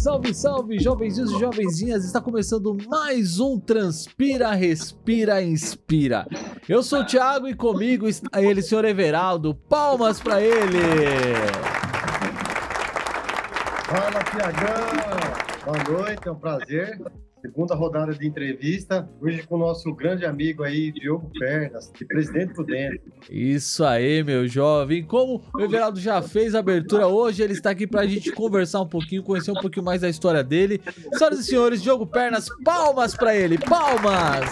Salve, salve, jovenzinhos e jovenzinhas! Está começando mais um Transpira, Respira, Inspira. Eu sou o Thiago e comigo está ele, senhor Everaldo. Palmas para ele! Fala, Thiagão! Boa noite, é um prazer. Segunda rodada de entrevista, hoje com o nosso grande amigo aí, Diogo Pernas, de Presidente Prudente. Isso aí, meu jovem. Como o Everaldo já fez a abertura hoje, ele está aqui pra gente conversar um pouquinho, conhecer um pouquinho mais da história dele. Senhoras e senhores, Diogo Pernas, palmas pra ele, palmas!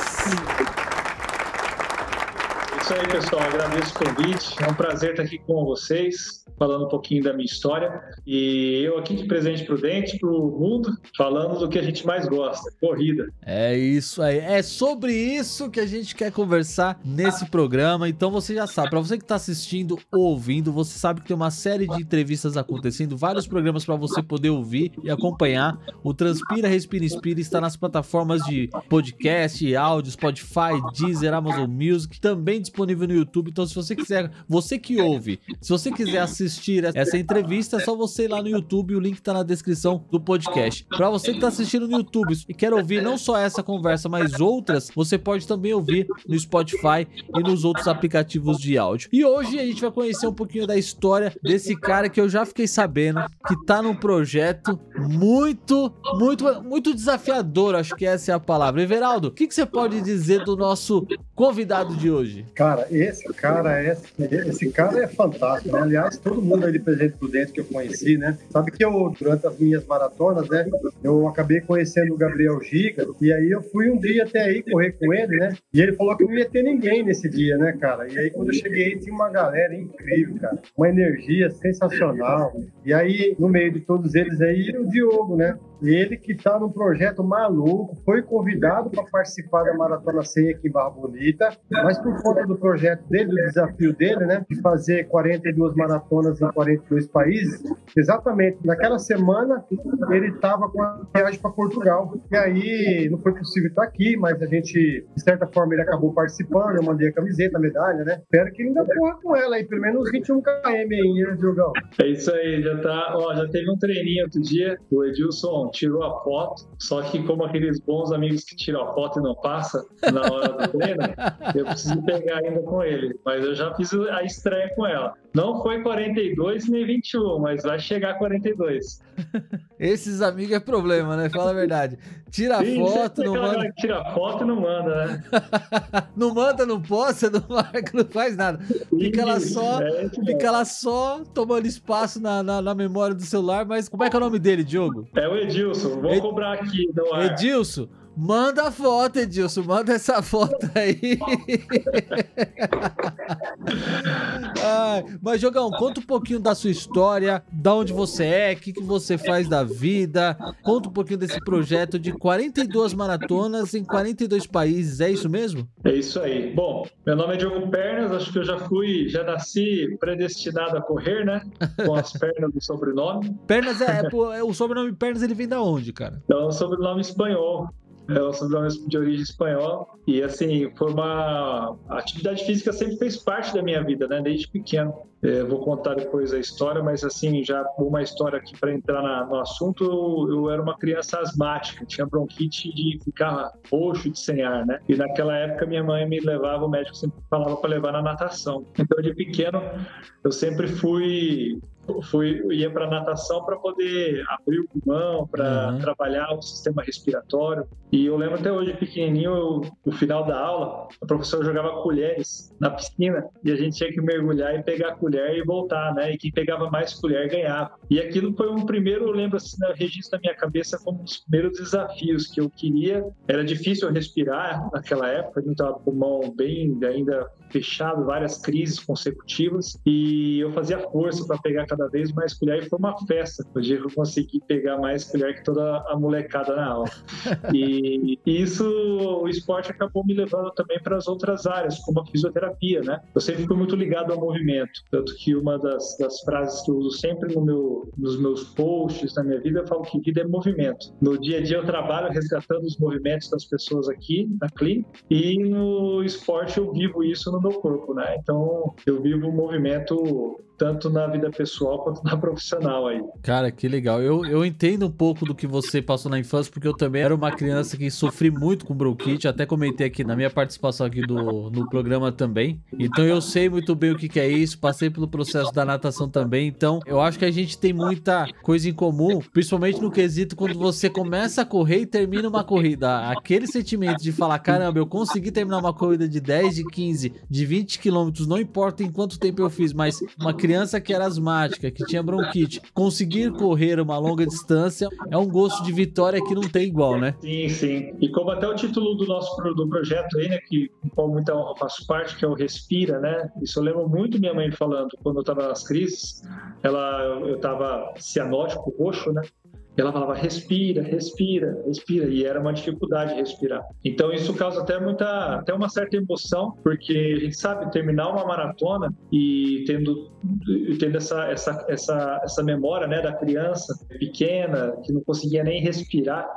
Isso aí, pessoal, agradeço o convite, é um prazer estar aqui com vocês, falando um pouquinho da minha história, e eu aqui de Presidente Prudente pro mundo, falando do que a gente mais gosta, corrida. É isso aí, é sobre isso que a gente quer conversar nesse programa, então você já sabe, para você que tá assistindo ou ouvindo, você sabe que tem uma série de entrevistas acontecendo, vários programas para você poder ouvir e acompanhar. O Transpira, Respira, Inspira está nas plataformas de podcast, áudio, Spotify, Deezer, Amazon Music, também disponível no YouTube. Então se você quiser, você que ouve, se você quiser assistir essa entrevista, é só você ir lá no YouTube, o link tá na descrição do podcast. Para você que tá assistindo no YouTube e quer ouvir não só essa conversa, mas outras, você pode também ouvir no Spotify e nos outros aplicativos de áudio. E hoje a gente vai conhecer um pouquinho da história desse cara que eu já fiquei sabendo que tá num projeto muito desafiador, acho que essa é a palavra. Everaldo, o que você pode dizer do nosso convidado de hoje? Cara, esse cara é fantástico, né? Aliás, todo mundo aí de Presidente Prudente que eu conheci, né? Sabe que eu, durante as minhas maratonas, né? Eu acabei conhecendo o Gabriel Giga, e aí eu fui um dia até aí correr com ele, né? E ele falou que não ia ter ninguém nesse dia, né, cara? E aí quando eu cheguei, tinha uma galera incrível, cara. Uma energia sensacional. E aí, no meio de todos eles aí, o Diogo, né? Ele que tá num projeto maluco, foi convidado para participar da Maratona 100 aqui em Barra Bonita, mas por conta do projeto dele, do desafio dele, né, de fazer 42 maratonas em 42 países, exatamente naquela semana ele tava com a viagem para Portugal. E aí não foi possível estar aqui, mas a gente, de certa forma, ele acabou participando, eu mandei a camiseta, a medalha, né? Espero que ele ainda corra com ela aí, pelo menos 21 km aí, né, Diogão? É isso aí, já teve um treininho outro dia, o Edilson tirou a foto, só que como aqueles bons amigos que tiram a foto e não passa na hora do treino, eu preciso pegar ainda com ele, mas eu já fiz a estreia com ela. Não foi 42 nem 21, mas vai chegar a 42. Esses amigos é problema, né? Fala a verdade. Tira a foto, não manda. Tira a foto e não manda, né? Não manda, não posta, não marca, não faz nada. Fica lá só tomando espaço na memória do celular. Mas como é que é o nome dele, Diogo? É o Edilson. Vou cobrar aqui no ar. Edilson? Manda a foto, Edilson. Manda essa foto aí. Mas, Diogão, conta um pouquinho da sua história, da onde você é, o que você faz da vida. Conta um pouquinho desse projeto de 42 maratonas em 42 países. É isso mesmo? É isso aí. Bom, meu nome é Diogo Pernas. Acho que eu já nasci predestinado a correr, né? Com as pernas do sobrenome. Pernas o sobrenome Pernas, ele vem da onde, cara? É um sobrenome espanhol. É um sobrenome de origem espanhola. E, assim, a atividade física sempre fez parte da minha vida, né? Desde pequeno. Vou contar depois a história, mas, assim, já uma história aqui para entrar no assunto. Eu era uma criança asmática, tinha bronquite de ficar roxo de sem ar, né? E naquela época minha mãe me levava, o médico sempre falava para levar na natação. Então, de pequeno, eu sempre ia para natação para poder abrir o pulmão, para trabalhar o sistema respiratório. E eu lembro até hoje, pequenininho, no final da aula, o professor jogava colheres na piscina e a gente tinha que mergulhar e pegar a colher e voltar, né? E quem pegava mais colher ganhava. E aquilo foi eu lembro assim, no registro da minha cabeça, como um dos primeiros desafios que eu queria. Era difícil eu respirar naquela época, a gente estava com o pulmão bem ainda fechado, várias crises consecutivas, e eu fazia força para pegar cada vez mais colher, e foi uma festa o dia que eu consegui pegar mais colher que toda a molecada na aula. E isso, o esporte acabou me levando também para as outras áreas, como a fisioterapia, né? Eu sempre fui muito ligado ao movimento, tanto que uma das frases que eu uso sempre nos meus posts, na minha vida, eu falo que vida é movimento. No dia a dia eu trabalho resgatando os movimentos das pessoas aqui na clínica, e no esporte eu vivo isso no meu corpo, né? Então eu vivo o movimento tanto na vida pessoal pessoal quanto na profissional aí. Cara, que legal. Eu entendo um pouco do que você passou na infância, porque eu também era uma criança que sofri muito com bronquite, até comentei aqui na minha participação aqui no programa também. Então eu sei muito bem o que é isso, passei pelo processo da natação também, então eu acho que a gente tem muita coisa em comum, principalmente no quesito quando você começa a correr e termina uma corrida. Aquele sentimento de falar, caramba, eu consegui terminar uma corrida de 10, de 15, de 20 quilômetros, não importa em quanto tempo eu fiz, mas uma criança que era asmática, que tinha bronquite, conseguir correr uma longa distância é um gosto de vitória que não tem igual, né? Sim, sim. E como até o título do projeto aí, né, que com muita honra eu faço parte, que é o Respira, né? Isso eu lembro muito minha mãe falando quando eu estava nas crises. Eu estava cianótico, roxo, né? Ela falava, respira, respira, respira, e era uma dificuldade respirar. Então isso causa até uma certa emoção, porque a gente sabe terminar uma maratona e tendo essa memória, né, da criança pequena que não conseguia nem respirar,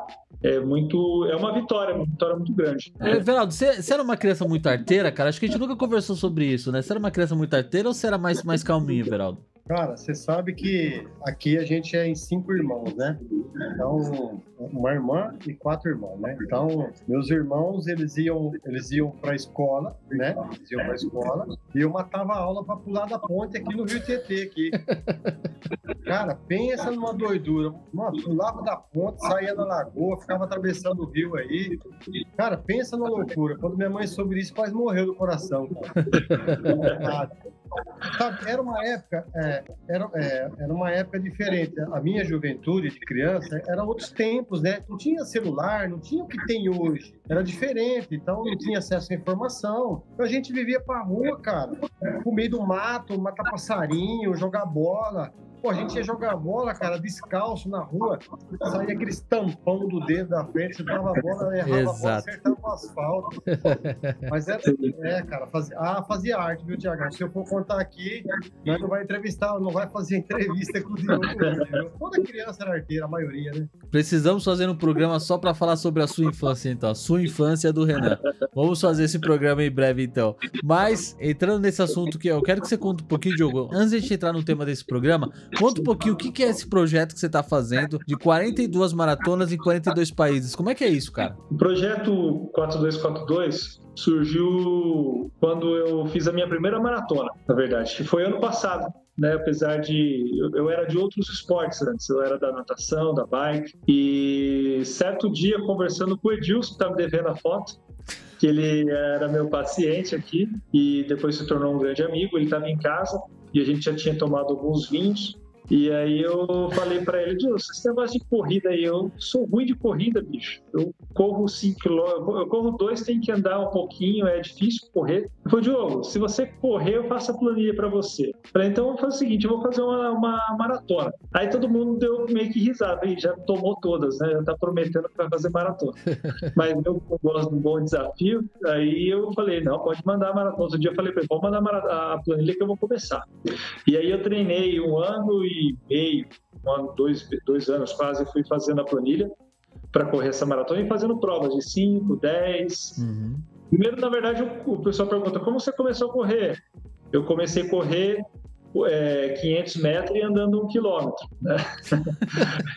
é uma vitória muito grande. Everaldo, você era uma criança muito arteira, cara? Acho que a gente nunca conversou sobre isso, né? Você era uma criança muito arteira ou você era mais calminho, Everaldo? Cara, você sabe que aqui a gente é em 5 irmãos, né? Então, uma irmã e 4 irmãos, né? Então, meus irmãos, eles iam para a escola, né? Eles iam para a escola e eu matava a aula para pular da ponte aqui no Rio Tietê, aqui. Cara, pensa numa doidura. Mano, pulava da ponte, saía da lagoa, ficava atravessando o rio aí. Cara, pensa na loucura. Quando minha mãe soube isso, quase morreu do coração, cara. Sabe, era uma época diferente. A minha juventude de criança era outros tempos, né? Não tinha celular, não tinha o que tem hoje. Era diferente, então não tinha acesso à informação. Então a gente vivia pra rua, cara, no meio do mato, matar passarinho, jogar bola. Pô, a gente ia jogar bola, cara, descalço na rua, saía aquele tampão do dedo da frente, você dava a bola, errava a bola, acertava o asfalto. Mas cara, fazia arte, viu, Tiagão? Se eu for contar aqui, nós não vai entrevistar, não vai fazer entrevista com o Diogo. Toda criança era arteira, a maioria, né? Precisamos fazer um programa só pra falar sobre a sua infância, então. A sua infância do Renan. Vamos fazer esse programa em breve, então. Mas, entrando nesse assunto que eu quero que você conte um pouquinho, Diogo, antes de a gente entrar no tema desse programa, conta um pouquinho o que é esse projeto que você está fazendo de 42 maratonas em 42 países. Como é que é isso, cara? O projeto 4242 surgiu quando eu fiz a minha primeira maratona, na verdade, que foi ano passado. Né, apesar de eu era de outros esportes antes, eu era da natação, da bike, e certo dia conversando com o Edilson, que estava me devendo a foto, que ele era meu paciente aqui e depois se tornou um grande amigo, ele estava em casa e a gente já tinha tomado alguns vinhos. E aí eu falei pra ele, Dilson, esse negócio de corrida aí, eu sou ruim de corrida, bicho. Eu corro 5 km, eu corro 2, tenho que andar um pouquinho, é difícil correr. Ele falou, Diogo, se você correr, eu faço a planilha pra você. Eu falei, então vamos fazer o seguinte, eu vou fazer uma maratona. Aí todo mundo deu meio que risada, aí já tomou todas, né? Já tá prometendo que vai fazer maratona. Mas eu gosto de um bom desafio, aí eu falei, não, pode mandar a maratona. Outro dia eu falei pra ele, vamos mandar a planilha que eu vou começar. E aí eu treinei 1 ano e meio, 2 anos quase, fui fazendo a planilha para correr essa maratona e fazendo provas de 5, 10. Primeiro, na verdade, o pessoal pergunta, como você começou a correr? Eu comecei a correr 500 metros e andando 1 quilômetro, né?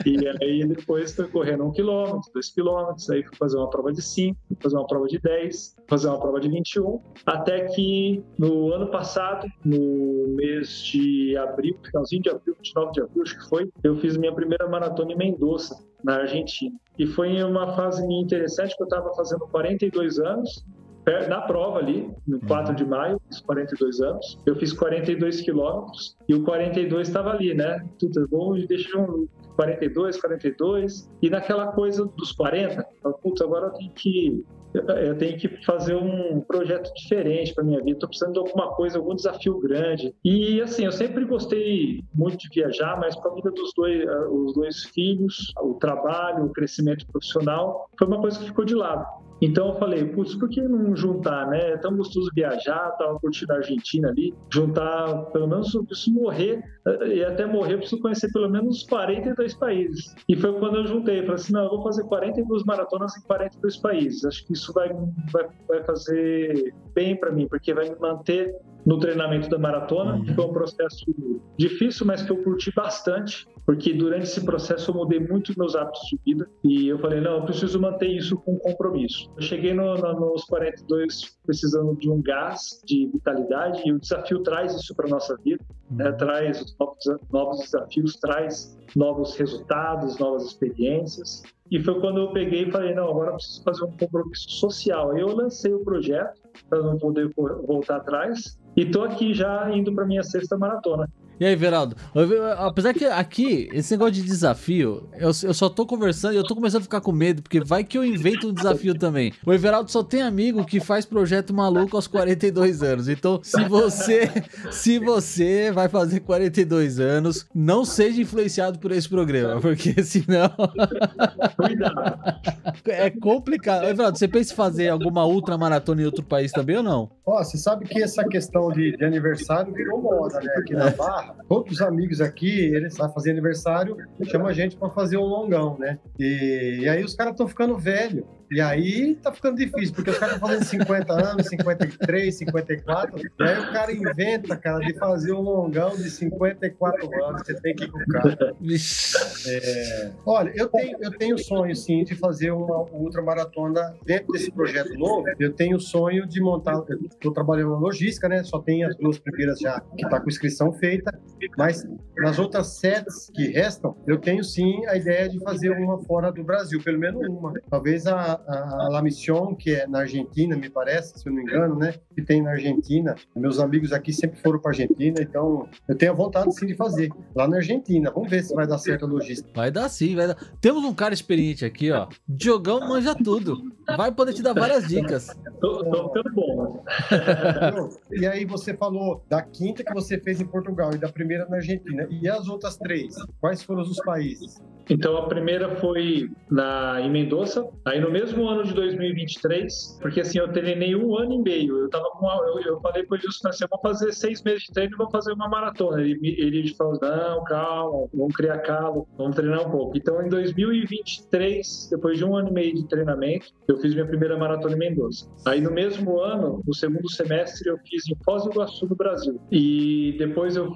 E aí depois fui correndo 1 quilômetro, 2 quilômetros, aí fui fazer uma prova de 5, fui fazer uma prova de 10, fazer uma prova de 21, até que no ano passado, no mês de abril, finalzinho de abril, 29 de abril, acho que foi, eu fiz minha primeira maratona em Mendoza, na Argentina. E foi uma fase interessante, que eu estava fazendo 42 anos, na prova ali, no 4 de maio, fiz 42 anos, eu fiz 42 quilômetros e o 42 estava ali, né? Tudo bom, deixei um 42, e naquela coisa dos 40, putz, agora eu tenho que fazer um projeto diferente para minha vida, estou precisando de alguma coisa, algum desafio grande. E assim, eu sempre gostei muito de viajar, mas com a vida dos os 2 filhos, o trabalho, o crescimento profissional, foi uma coisa que ficou de lado. Então eu falei, putz, por que não juntar, né? É tão gostoso viajar, tava curtindo a Argentina ali, juntar, pelo menos eu preciso morrer, e até morrer eu preciso conhecer pelo menos 42 países. E foi quando eu juntei, falei assim, não, eu vou fazer 42 maratonas em 42 países. Acho que isso vai fazer bem para mim, porque vai me manter no treinamento da maratona. Foi um processo difícil, mas que eu curti bastante, porque durante esse processo eu mudei muito meus hábitos de vida e eu falei, não, eu preciso manter isso com compromisso. Eu cheguei nos 42 precisando de um gás, de vitalidade, e o desafio traz isso para a nossa vida, né? Traz novos desafios, traz novos resultados, novas experiências. E foi quando eu peguei e falei, não, agora eu preciso fazer um compromisso social. Aí eu lancei o projeto para não poder voltar atrás e estou aqui já indo para minha 6ª maratona. E aí, Everaldo, apesar que aqui, esse negócio de desafio, eu só tô conversando e eu tô começando a ficar com medo, porque vai que eu invento um desafio também. O Everaldo só tem amigo que faz projeto maluco aos 42 anos. Então, se você vai fazer 42 anos, não seja influenciado por esse programa, porque senão... Cuidado. É complicado. Everaldo, você pensa em fazer alguma ultramaratona em outro país também ou não? Ó, você sabe que essa questão de aniversário virou moda, né? Aqui na Barra, todos os amigos aqui, eles vão fazer aniversário, chama a gente para fazer um longão, né? E aí os caras estão ficando velhos. E aí tá ficando difícil, porque os caras estão fazendo 50 anos, 53, 54, e aí o cara inventa, cara, de fazer um longão de 54 anos, você tem que ir com o cara. Olha, eu tenho sonho, sim, de fazer uma ultramaratona dentro desse projeto novo. Eu tenho o sonho de montar, eu estou trabalhando na logística, né? Só tem as 2 primeiras já que tá com inscrição feita, mas nas outras 7 que restam, eu tenho sim a ideia de fazer uma fora do Brasil, pelo menos uma. Talvez a La Mission, que é na Argentina, me parece, se eu não me engano, né? Que tem na Argentina. Meus amigos aqui sempre foram para Argentina, então eu tenho a vontade sim de fazer lá na Argentina. Vamos ver se vai dar certo a logística. Vai dar sim, vai dar. Temos um cara experiente aqui, ó. Diogão manja tudo. Vai poder te dar várias dicas. Tô ficando bom. E aí você falou da 5ª que você fez em Portugal e da primeira na Argentina. E as outras 3? Quais foram os países? Então, a primeira foi em Mendoza, aí no mesmo ano de 2023, porque assim, eu treinei 1 ano e meio. Eu falei para o Edilson, assim, eu vou fazer 6 meses de treino e vou fazer uma maratona. Ele falou, não, calma, vamos criar calma, vamos treinar um pouco. Então, em 2023, depois de 1 ano e meio de treinamento, eu fiz minha primeira maratona em Mendoza. Aí, no mesmo ano, no segundo semestre, eu fiz em Foz do Iguaçu, no Brasil. E depois eu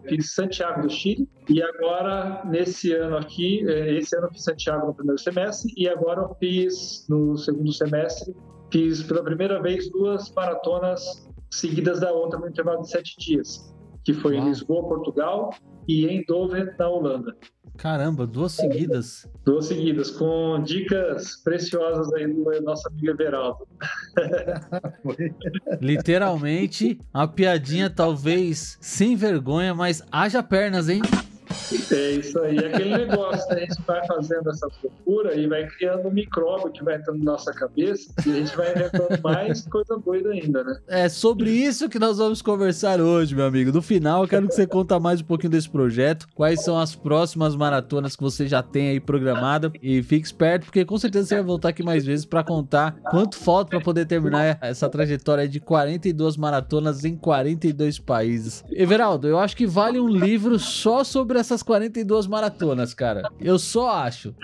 fiz Santiago do Chile, e agora, nesse ano aqui, esse ano eu fiz Santiago no primeiro semestre, e agora eu fiz, no segundo semestre, fiz pela primeira vez 2 maratonas seguidas da outra no intervalo de 7 dias, que foi em Lisboa, Portugal, e em Eindhoven, na Holanda. Caramba, 2 seguidas? 2 seguidas, com dicas preciosas aí do nosso amigo Everaldo. Literalmente, a piadinha talvez sem vergonha, mas haja pernas, hein? É isso aí, aquele negócio, né? A gente vai fazendo essa loucura e vai criando um micróbio que vai entrando na nossa cabeça e a gente vai inventando mais coisa doida ainda, né? É sobre isso que nós vamos conversar hoje, meu amigo. No final, eu quero que você conta mais um pouquinho desse projeto, quais são as próximas maratonas que você já tem aí programada, e fique esperto, porque com certeza você vai voltar aqui mais vezes para contar quanto falta para poder terminar essa trajetória de 42 maratonas em 42 países. Everaldo, eu acho que vale um livro só sobre essas 42 maratonas, cara. Eu só acho.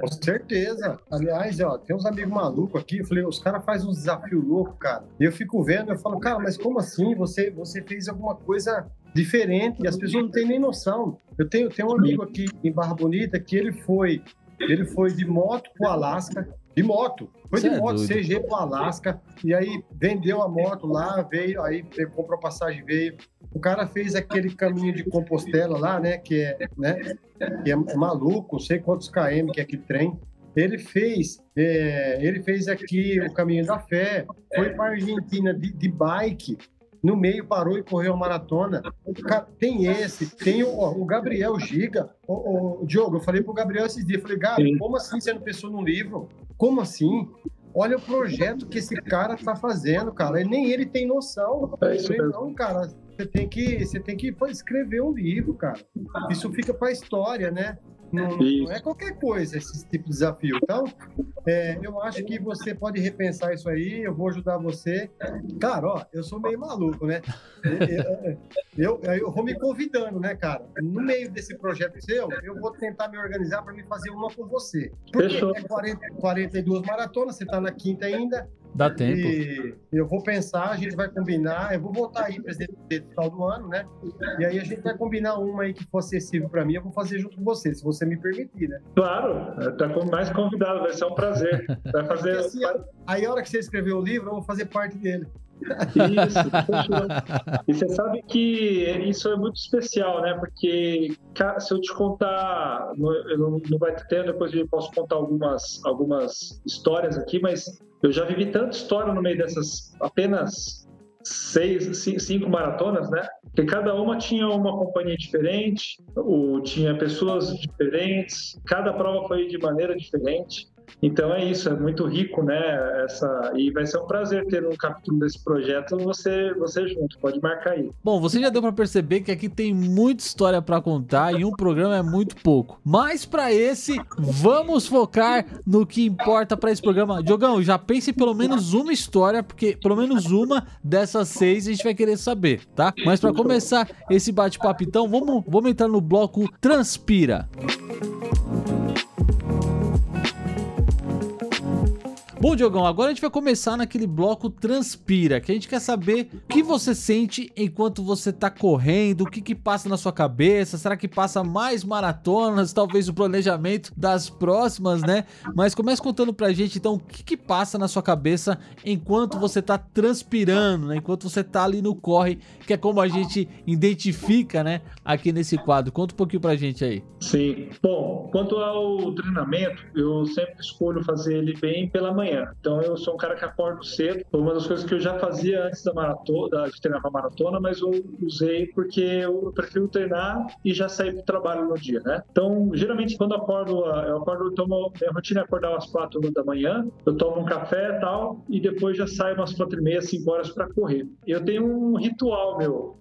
Com certeza. Aliás, ó, tem uns amigos malucos aqui. Eu falei, os caras fazem uns desafios loucos, cara. E eu fico vendo, eu falo, cara, mas como assim? Você fez alguma coisa diferente e as pessoas não têm nem noção. Eu tenho um amigo aqui em Barra Bonita que ele foi de moto pro Alasca. De moto. Foi de moto, CG pro Alasca. E aí vendeu a moto lá, veio, aí comprou passagem, veio. O cara fez aquele caminho de Compostela lá, né? Que é maluco, não sei quantos km que é aquele trem. Ele fez aqui o Caminho da Fé, foi para a Argentina de bike, no meio parou e correu a maratona. Cara, tem o Gabriel Giga. O Diogo, eu falei pro Gabriel esses dias, falei, Gabi, como assim você não pensou num livro? Como assim? Olha o projeto que esse cara tá fazendo, cara. Nem ele tem noção. Não, cara, você tem que escrever um livro, cara. Isso fica para a história, né? Não é qualquer coisa esse tipo de desafio. Então, eu acho que você pode repensar isso aí, eu vou ajudar você. Cara, ó, eu sou meio maluco, né? Eu vou me convidando, né, cara? No meio desse projeto seu, eu vou tentar me organizar para me fazer uma com você. Porque é 42 maratonas, você tá na 5ª ainda, Dá tempo. E eu vou pensar, a gente vai combinar, eu vou voltar aí, presidente, no final do ano, né? E aí a gente vai combinar uma aí que for acessível para mim, eu vou fazer junto com você, se você me permitir, né? Claro, tá mais convidado, vai ser um prazer. Vai fazer... Porque, assim, aí a hora que você escrever o livro, eu vou fazer parte dele. Isso, fechou. E você sabe que isso é muito especial, né? Porque se eu te contar, eu não vai ter tempo, depois eu posso contar algumas histórias aqui, mas eu já vivi tanta história no meio dessas apenas 5 maratonas, né? Que cada uma tinha uma companhia diferente, ou tinha pessoas diferentes, cada prova foi de maneira diferente. Então é isso, é muito rico, né? E vai ser um prazer ter um capítulo desse projeto você junto, pode marcar aí. Bom, você já deu pra perceber que aqui tem muita história pra contar e um programa é muito pouco. Mas pra esse, vamos focar no que importa pra esse programa. Diogão, já pense em pelo menos uma história, porque pelo menos uma dessas 6 a gente vai querer saber, tá? Mas pra começar esse bate-papo então, vamos entrar no bloco Transpira. Bom, Diogão, agora a gente vai começar naquele bloco Transpira, que a gente quer saber o que você sente enquanto você tá correndo, o que passa na sua cabeça, será que passa mais maratonas, talvez o planejamento das próximas, né? Mas comece contando pra gente, então, o que passa na sua cabeça enquanto você tá transpirando, né? Enquanto você tá ali no corre, que é como a gente identifica, né, aqui nesse quadro. Conta um pouquinho pra gente aí. Sim. Bom, quanto ao treinamento, eu sempre escolho fazer ele bem pela manhã. Então eu sou um cara que acordo cedo. Foi uma das coisas que eu já fazia antes de treinar para maratona, mas eu usei porque eu prefiro treinar e já sair para o trabalho no dia, né? Então, geralmente quando eu acordo, minha rotina é acordar às 4 da manhã, eu tomo um café e tal, e depois já saio umas 4h30, 5 horas para correr. Eu tenho um ritual meu.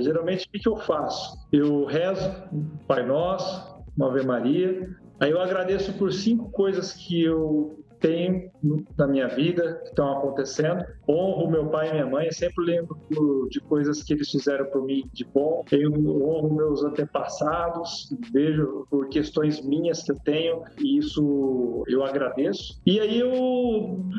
Geralmente, o que eu faço? Eu rezo Pai Nosso, uma Ave Maria, aí eu agradeço por 5 coisas que eu tenho na minha vida, que estão acontecendo. Honro meu pai e minha mãe, sempre lembro de coisas que eles fizeram por mim de bom. Eu honro meus antepassados, vejo por questões minhas que eu tenho, e isso eu agradeço. E aí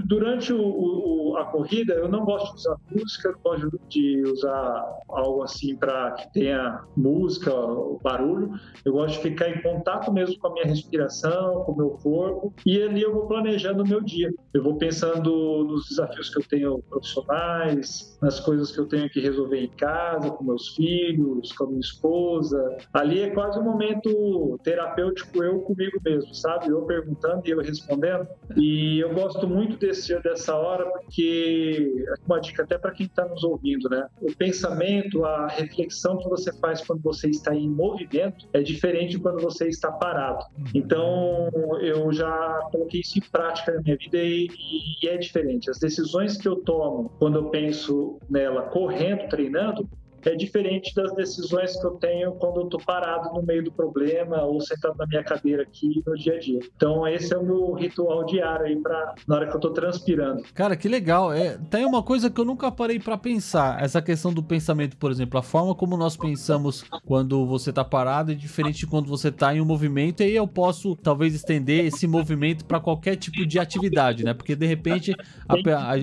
durante a corrida, eu não gosto de usar música, não gosto de usar algo assim para que tenha música, barulho. Eu gosto de ficar em contato mesmo com a minha respiração, com o meu corpo, e ali eu vou planejando o meu dia. Eu vou pensando nos desafios que eu tenho profissionais, nas coisas que eu tenho que resolver em casa, com meus filhos, com a minha esposa. Ali é quase um momento terapêutico eu comigo mesmo, sabe? Eu perguntando e eu respondendo. E eu gosto muito dessa hora porque é uma dica até para quem está nos ouvindo, né? O pensamento, a reflexão que você faz quando você está em movimento é diferente de quando você está parado. Então, eu já coloquei isso em prática na minha vida e é diferente. As decisões que eu tomo quando eu penso nela correndo, treinando, é diferente das decisões que eu tenho quando eu estou parado no meio do problema ou sentado na minha cadeira aqui no dia a dia. Então esse é o meu ritual diário aí na hora que eu estou transpirando. Cara, que legal. Tem uma coisa que eu nunca parei para pensar, essa questão do pensamento, por exemplo, a forma como nós pensamos quando você está parado é diferente de quando você está em um movimento, e aí eu posso talvez estender esse movimento para qualquer tipo de atividade, né? Porque de repente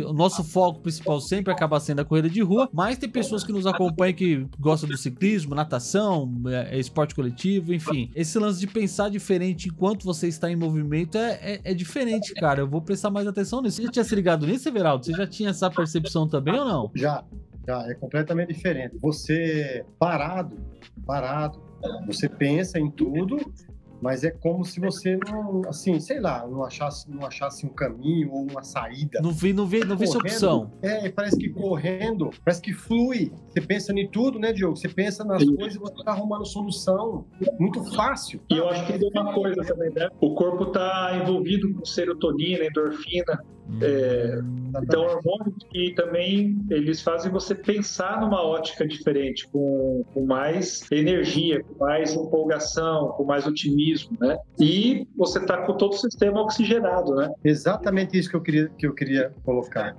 o nosso foco principal sempre acaba sendo a corrida de rua, mas tem pessoas que nos acompanham que gosta do ciclismo, natação, esporte coletivo, enfim. Esse lance de pensar diferente enquanto você está em movimento é diferente, cara. Eu vou prestar mais atenção nisso. Você já tinha se ligado nisso, Everaldo? Você já tinha essa percepção também ou não? Já, é completamente diferente. Você parado, você pensa em tudo, mas é como se você não, assim, sei lá, não achasse um caminho ou uma saída. Não vi essa opção. Parece que correndo, parece que flui. Você pensa em tudo, né, Diogo? Você pensa nas coisas e você tá arrumando solução. Muito fácil. E eu acho que tem uma coisa também, né? O corpo tá envolvido com serotonina, endorfina. Então, hormônios que também eles fazem você pensar numa ótica diferente, com mais energia, com mais empolgação, com mais otimismo, né? E você está com todo o sistema oxigenado, né? Exatamente isso que eu queria colocar.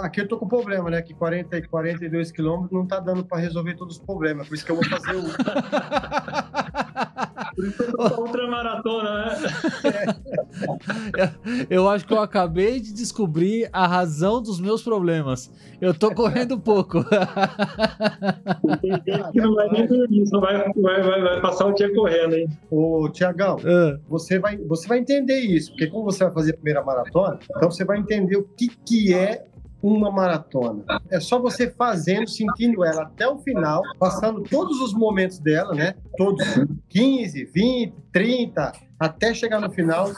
Aqui eu tô com problema, né? Que 42 quilômetros não tá dando para resolver todos os problemas, por isso que eu vou fazer Por isso eu tô ultramaratona, né? Eu acho que eu acabei de descobrir a razão dos meus problemas. Eu tô correndo pouco. Tem gente que não vai nem dormir, só vai passar o dia correndo, hein? Ô, Tiagão, você vai entender isso, porque como você vai fazer a primeira maratona, então você vai entender o que é uma maratona. É só você fazendo, sentindo ela até o final, passando todos os momentos dela, né? Todos 15, 20, 30, até chegar no final,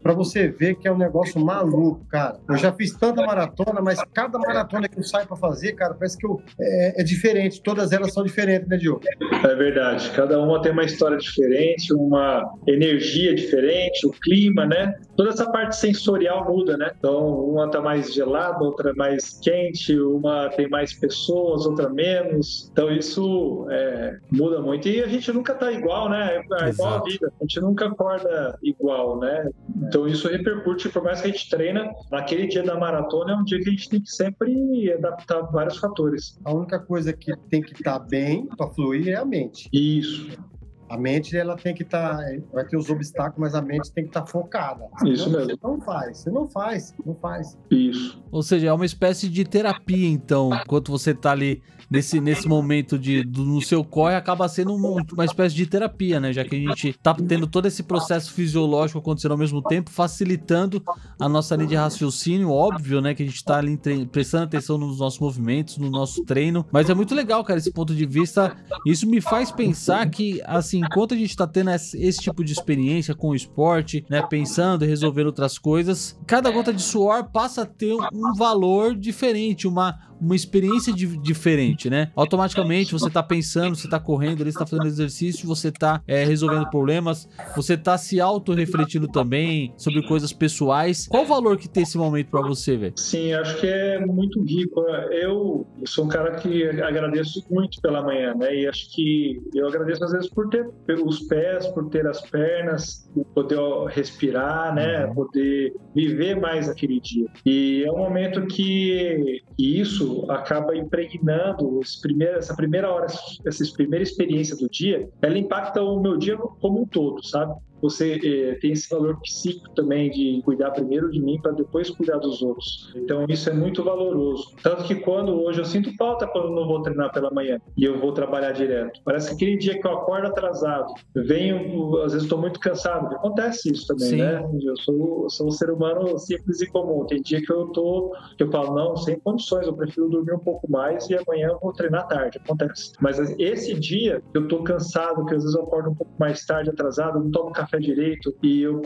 para você ver que é um negócio maluco, cara. Eu já fiz tanta maratona, mas cada maratona que eu saio para fazer, cara, parece que é diferente. Todas elas são diferentes, né, Diogo? É verdade. Cada uma tem uma história diferente, uma energia diferente, o clima, né? Toda essa parte sensorial muda, né? Então, uma tá mais gelada, outra mais quente, uma tem mais pessoas, outra menos. Então, isso muda muito. E a gente nunca tá igual, né? É igual a vida. A gente nunca acorda igual, né? Então isso repercute, por mais que a gente treina, naquele dia da maratona é um dia que a gente tem que sempre adaptar vários fatores. A única coisa que tem que estar bem para fluir é a mente. Isso. A mente, ela tem que estar... vai ter os obstáculos, mas a mente tem que estar focada. Isso mesmo. Você não faz. Isso. Ou seja, é uma espécie de terapia, então, enquanto você tá ali nesse momento no seu corre, acaba sendo uma espécie de terapia, né? Já que a gente tá tendo todo esse processo fisiológico acontecendo ao mesmo tempo, facilitando a nossa linha de raciocínio, óbvio, né? Que a gente tá ali prestando atenção nos nossos movimentos, no nosso treino. Mas é muito legal, cara, esse ponto de vista. Isso me faz pensar que, assim, enquanto a gente tá tendo esse tipo de experiência com o esporte, né? Pensando e resolvendo outras coisas, cada gota de suor passa a ter um valor diferente, uma experiência diferente, né? Automaticamente você tá pensando, você tá correndo ali, você tá fazendo exercício, você tá resolvendo problemas, você tá se auto-refletindo também sobre coisas pessoais. Qual o valor que tem esse momento pra você, velho? Sim, acho que é muito rico. Eu sou um cara que agradeço muito pela manhã, né? E acho que eu agradeço às vezes por ter os pés, por ter as pernas, por poder respirar, né? Poder viver mais aquele dia. E é um momento que isso acaba impregnando essa primeira hora, essa primeira experiência do dia, ela impacta o meu dia como um todo, sabe? Você tem esse valor psíquico também de cuidar primeiro de mim para depois cuidar dos outros. Então isso é muito valoroso. Tanto que hoje eu sinto falta quando eu não vou treinar pela manhã e eu vou trabalhar direto. Parece que aquele dia que eu acordo atrasado, às vezes estou muito cansado. Acontece isso também, sim, né? Eu sou um ser humano simples e comum. Tem dia que eu falo, não, sem condições, eu prefiro dormir um pouco mais e amanhã eu vou treinar tarde. Acontece. Mas esse dia eu estou cansado, que às vezes eu acordo um pouco mais tarde, atrasado, não tomo café direito e eu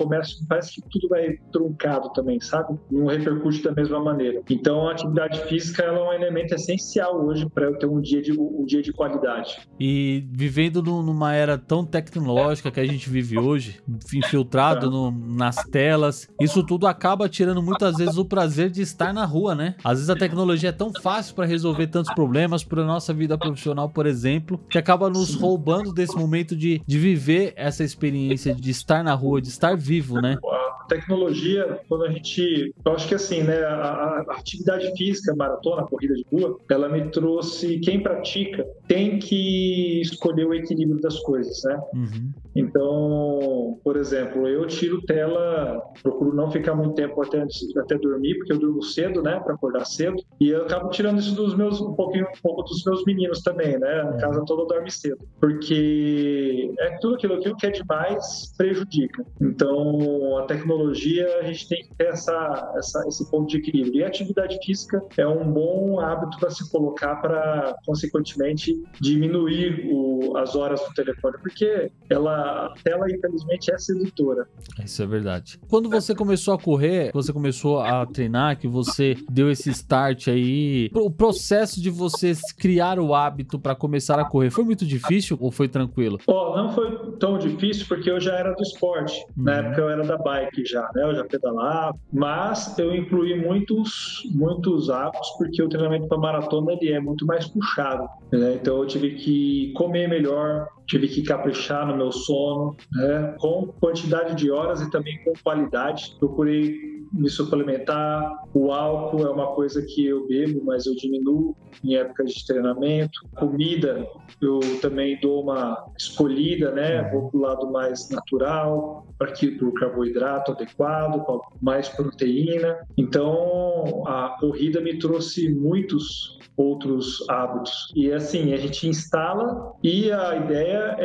parece que tudo vai truncado também, sabe? Não repercute da mesma maneira. Então a atividade física ela é um elemento essencial hoje para eu ter um dia de qualidade. E vivendo numa era tão tecnológica que a gente vive hoje, infiltrado nas telas, isso tudo acaba tirando muitas vezes o prazer de estar na rua, né? Às vezes a tecnologia é tão fácil para resolver tantos problemas para nossa vida profissional, por exemplo, que acaba nos roubando desse momento de viver essa experiência de estar na rua, de estar vivo, né? A tecnologia, eu acho que assim, né, a atividade física, a maratona, a corrida de rua, ela me trouxe, quem pratica tem que escolher o equilíbrio das coisas, né? Uhum. Então, por exemplo, eu tiro tela, procuro não ficar muito tempo até dormir, porque eu durmo cedo, né, para acordar cedo, e eu acabo tirando isso um pouco dos meus meninos também, né? A casa toda dorme cedo, porque tudo aquilo que é demais prejudica. Então, a tecnologia, a gente tem que ter esse ponto de equilíbrio. E a atividade física é um bom hábito para se colocar para, consequentemente, diminuir as horas do telefone, porque a tela, infelizmente, é sedutora. Isso é verdade. Quando você começou a correr, você começou a treinar, que você deu esse start aí, o processo de você criar o hábito para começar a correr, foi muito difícil ou foi tranquilo? Não foi tão difícil, porque eu já era do esporte. Na época eu era da bike já, né? Eu já pedalava, mas eu incluí muitos hábitos, porque o treinamento para maratona ele é muito mais puxado, né? Então eu tive que comer melhor, tive que caprichar no meu sono, né? Com quantidade de horas e também com qualidade. Procurei me suplementar. O álcool é uma coisa que eu bebo, mas eu diminuo em épocas de treinamento. Comida, eu também dou uma escolhida, né? Vou para o lado mais natural, para o carboidrato adequado, com mais proteína. Então, a corrida me trouxe muitos outros hábitos. E assim, a gente instala e a ideia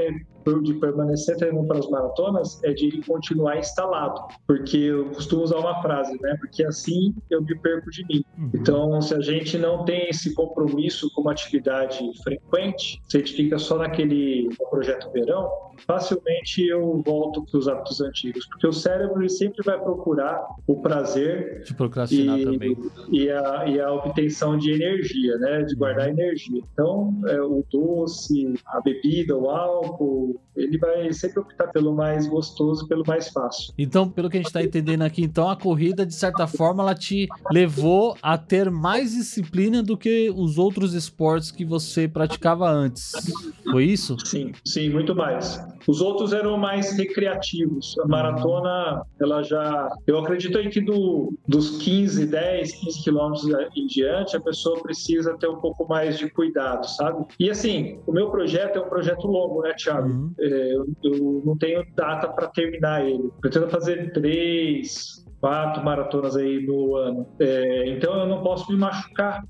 de permanecer treinando para as maratonas é de ele continuar instalado, porque eu costumo usar uma frase, né? Porque assim eu me perco de mim. Então, se a gente não tem esse compromisso com uma atividade frequente, se a gente fica só naquele projeto verão, facilmente eu volto para os hábitos antigos, porque o cérebro ele sempre vai procurar o prazer de procrastinar também. E a obtenção de energia, né? De guardar energia. Então, o doce, a bebida, o álcool, ele vai sempre optar pelo mais gostoso, pelo mais fácil. Então, pelo que a gente está entendendo aqui, então a corrida, de certa forma, ela te levou a ter mais disciplina do que os outros esportes que você praticava antes. Foi isso? Sim, muito mais. Os outros eram mais recreativos. A maratona, ela já... Eu acredito aí que dos 15 quilômetros em diante, a pessoa precisa ter um pouco mais de cuidado, sabe? E assim, o meu projeto é um projeto longo, né, Thiago? Eu não tenho data para terminar ele. Pretendo fazer 4 maratonas aí no ano. Então eu não posso me machucar.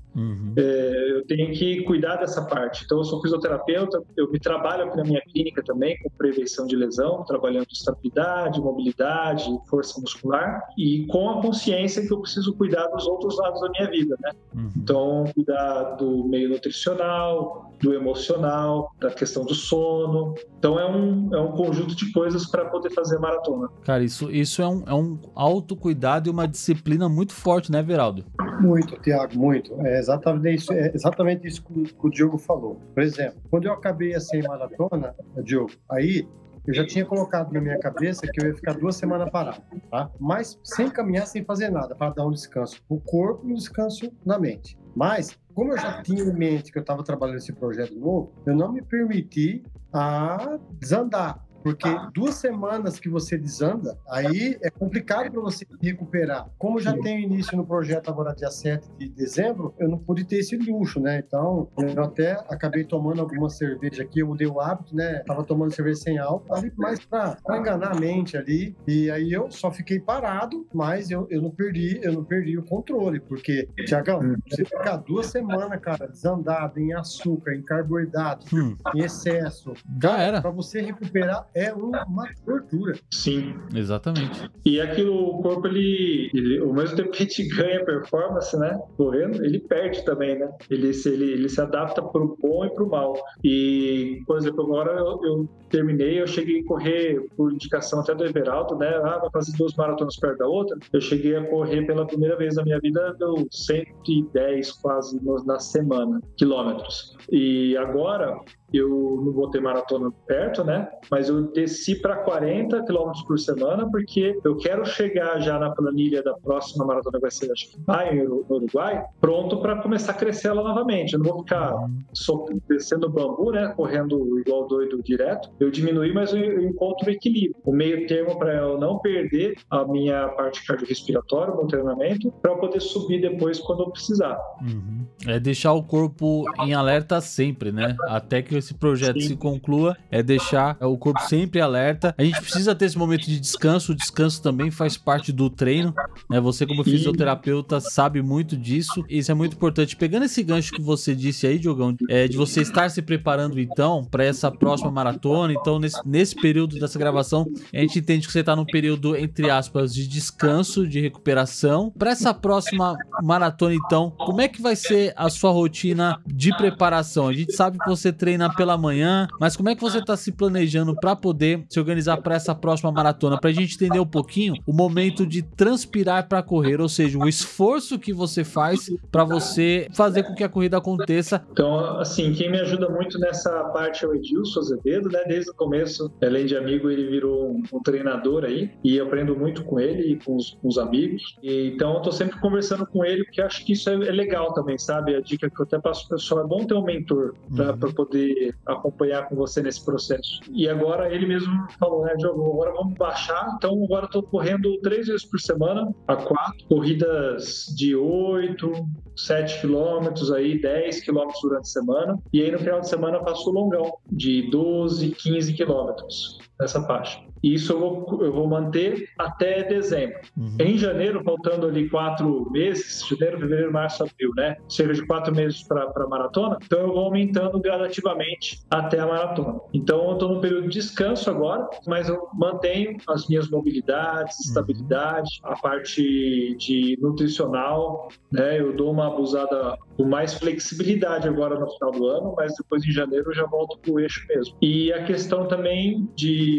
Eu tenho que cuidar dessa parte. Então eu sou fisioterapeuta, eu me trabalho aqui na minha clínica também com prevenção de lesão, trabalhando estabilidade, mobilidade, força muscular e com a consciência que eu preciso cuidar dos outros lados da minha vida, né? Então cuidar do meio nutricional, do emocional, da questão do sono. Então é um conjunto de coisas para poder fazer a maratona. Cara, isso é um autocuidado e uma disciplina muito forte, né, Everaldo? Muito, Thiago, muito. É exatamente isso que o Diogo falou. Por exemplo, quando eu acabei a 100 maratona, Diogo, aí eu já tinha colocado na minha cabeça que eu ia ficar 2 semanas parado, tá? Mas sem caminhar, sem fazer nada, para dar um descanso pro corpo e um descanso na mente. Mas, como eu já tinha em mente que eu estava trabalhando nesse projeto novo, eu não me permiti a desandar. Porque 2 semanas que você desanda, aí é complicado para você recuperar. Como já tem início no projeto agora dia 7 de dezembro, eu não pude ter esse luxo, né? Então, eu até acabei tomando alguma cerveja aqui, eu mudei o hábito, né? Tava tomando cerveja sem álcool, ali mais para enganar a mente ali. E aí eu só fiquei parado, mas eu não perdi o controle, porque, Thiagão, você ficar 2 semanas, cara, desandado em açúcar, em carboidrato, em excesso, já era. Para você recuperar é uma tortura. Sim. Exatamente. E aquilo, o corpo, ele ao mesmo tempo que a gente ganha performance, né, correndo, ele perde também, né? Ele se adapta pro bom e pro mal. E, por exemplo, agora eu terminei, eu cheguei a correr por indicação até do Everaldo, né? Vai fazer 2 maratonas perto da outra. Eu cheguei a correr pela primeira vez na minha vida, deu 110 quase na semana, quilômetros. E agora eu não vou ter maratona perto, né? Mas eu desci para 40 quilômetros por semana, porque eu quero chegar já na planilha da próxima maratona, que vai ser, acho que no Uruguai, pronto para começar a crescer ela novamente. Eu não vou ficar descendo bambu, né? Correndo igual doido direto. Eu diminui, mas eu encontro o equilíbrio. O meio termo para eu não perder a minha parte cardiorrespiratória, o meu treinamento, para eu poder subir depois quando eu precisar. É deixar o corpo em alerta sempre, né? Até que esse projeto se conclua, é deixar o corpo sempre alerta. A gente precisa ter esse momento de descanso. O descanso também faz parte do treino, né? Você, como fisioterapeuta, sabe muito disso. Isso é muito importante. Pegando esse gancho que você disse aí, Diogão, de você estar se preparando, então, para essa próxima maratona. Então, nesse período dessa gravação, a gente entende que você está num período, entre aspas, de descanso, de recuperação. Para essa próxima maratona, então, como é que vai ser a sua rotina de preparação? A gente sabe que você treina pela manhã, mas como é que você está se planejando para poder se organizar para essa próxima maratona? Para a gente entender um pouquinho o momento de transpirar para correr, ou seja, o esforço que você faz para você fazer com que a corrida aconteça. Então, assim, quem me ajuda muito nessa parte é o Edilson Azevedo, né? Desde o começo, além de amigo, ele virou um treinador aí, e eu aprendo muito com ele e com os amigos. E, então, eu tô sempre conversando com ele, porque eu acho que isso é legal também, sabe? A dica que eu até passo pro pessoal, é bom ter um mentor para poder poder acompanhar com você nesse processo. E agora ele mesmo falou, né, Diogo, agora vamos baixar, então agora estou correndo 3 vezes por semana, a 4, corridas de 8, 7 quilômetros, aí 10 quilômetros durante a semana, e aí no final de semana eu faço o longão, de 12, 15 quilômetros, nessa faixa. Isso eu vou manter até dezembro. Em janeiro, faltando ali 4 meses, janeiro, fevereiro, março, abril, né? Cerca de 4 meses para a maratona, então eu vou aumentando gradativamente até a maratona. Então eu estou num período de descanso agora, mas eu mantenho as minhas mobilidades, estabilidade, a parte de nutricional, né? Eu dou uma abusada com mais flexibilidade agora no final do ano, mas depois em janeiro eu já volto pro eixo mesmo. E a questão também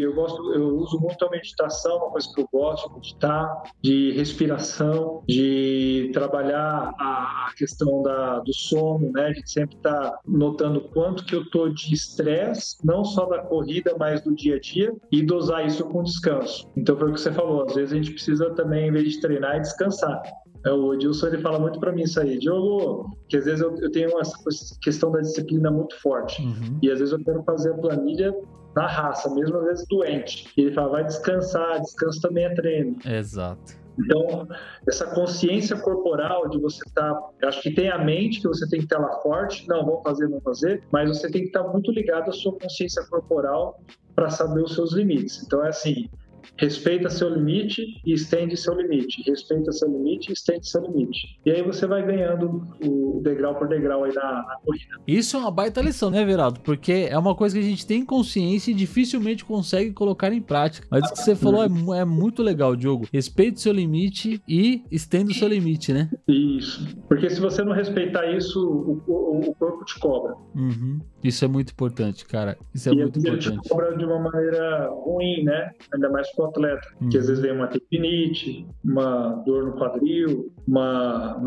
eu uso muito a meditação, uma coisa que eu gosto de meditar, de respiração, de trabalhar a questão do sono, né? De sempre estar notando quanto que eu tô de estresse, não só da corrida, mas do dia a dia, e dosar isso com descanso. Então foi o que você falou, às vezes a gente precisa também, em vez de treinar, descansar. O Edilson, ele fala muito para mim isso aí, Diogo, que às vezes eu tenho essa questão da disciplina muito forte, e às vezes eu quero fazer a planilha na raça, mesmo às vezes doente. E ele fala, vai descansar, descanso também é treino. Exato. Então, essa consciência corporal de você estar... acho que tem a mente que você tem que estar lá forte, não, vamos fazer, mas você tem que estar muito ligado à sua consciência corporal para saber os seus limites. Então, é assim... respeita seu limite e estende seu limite. Respeita seu limite e estende seu limite. E aí você vai ganhando o degrau por degrau aí na corrida. Isso é uma baita lição, né, Everaldo? Porque é uma coisa que a gente tem consciência e dificilmente consegue colocar em prática. Mas o que você falou é muito legal, Diogo. Respeite seu limite e estenda o seu limite, né? Isso. Porque se você não respeitar isso, o corpo te cobra. Isso é muito importante, cara. Isso é muito importante. Ele te cobra de uma maneira ruim, né? Ainda mais pro atleta. Que às vezes vem uma tendinite, uma dor no quadril, uma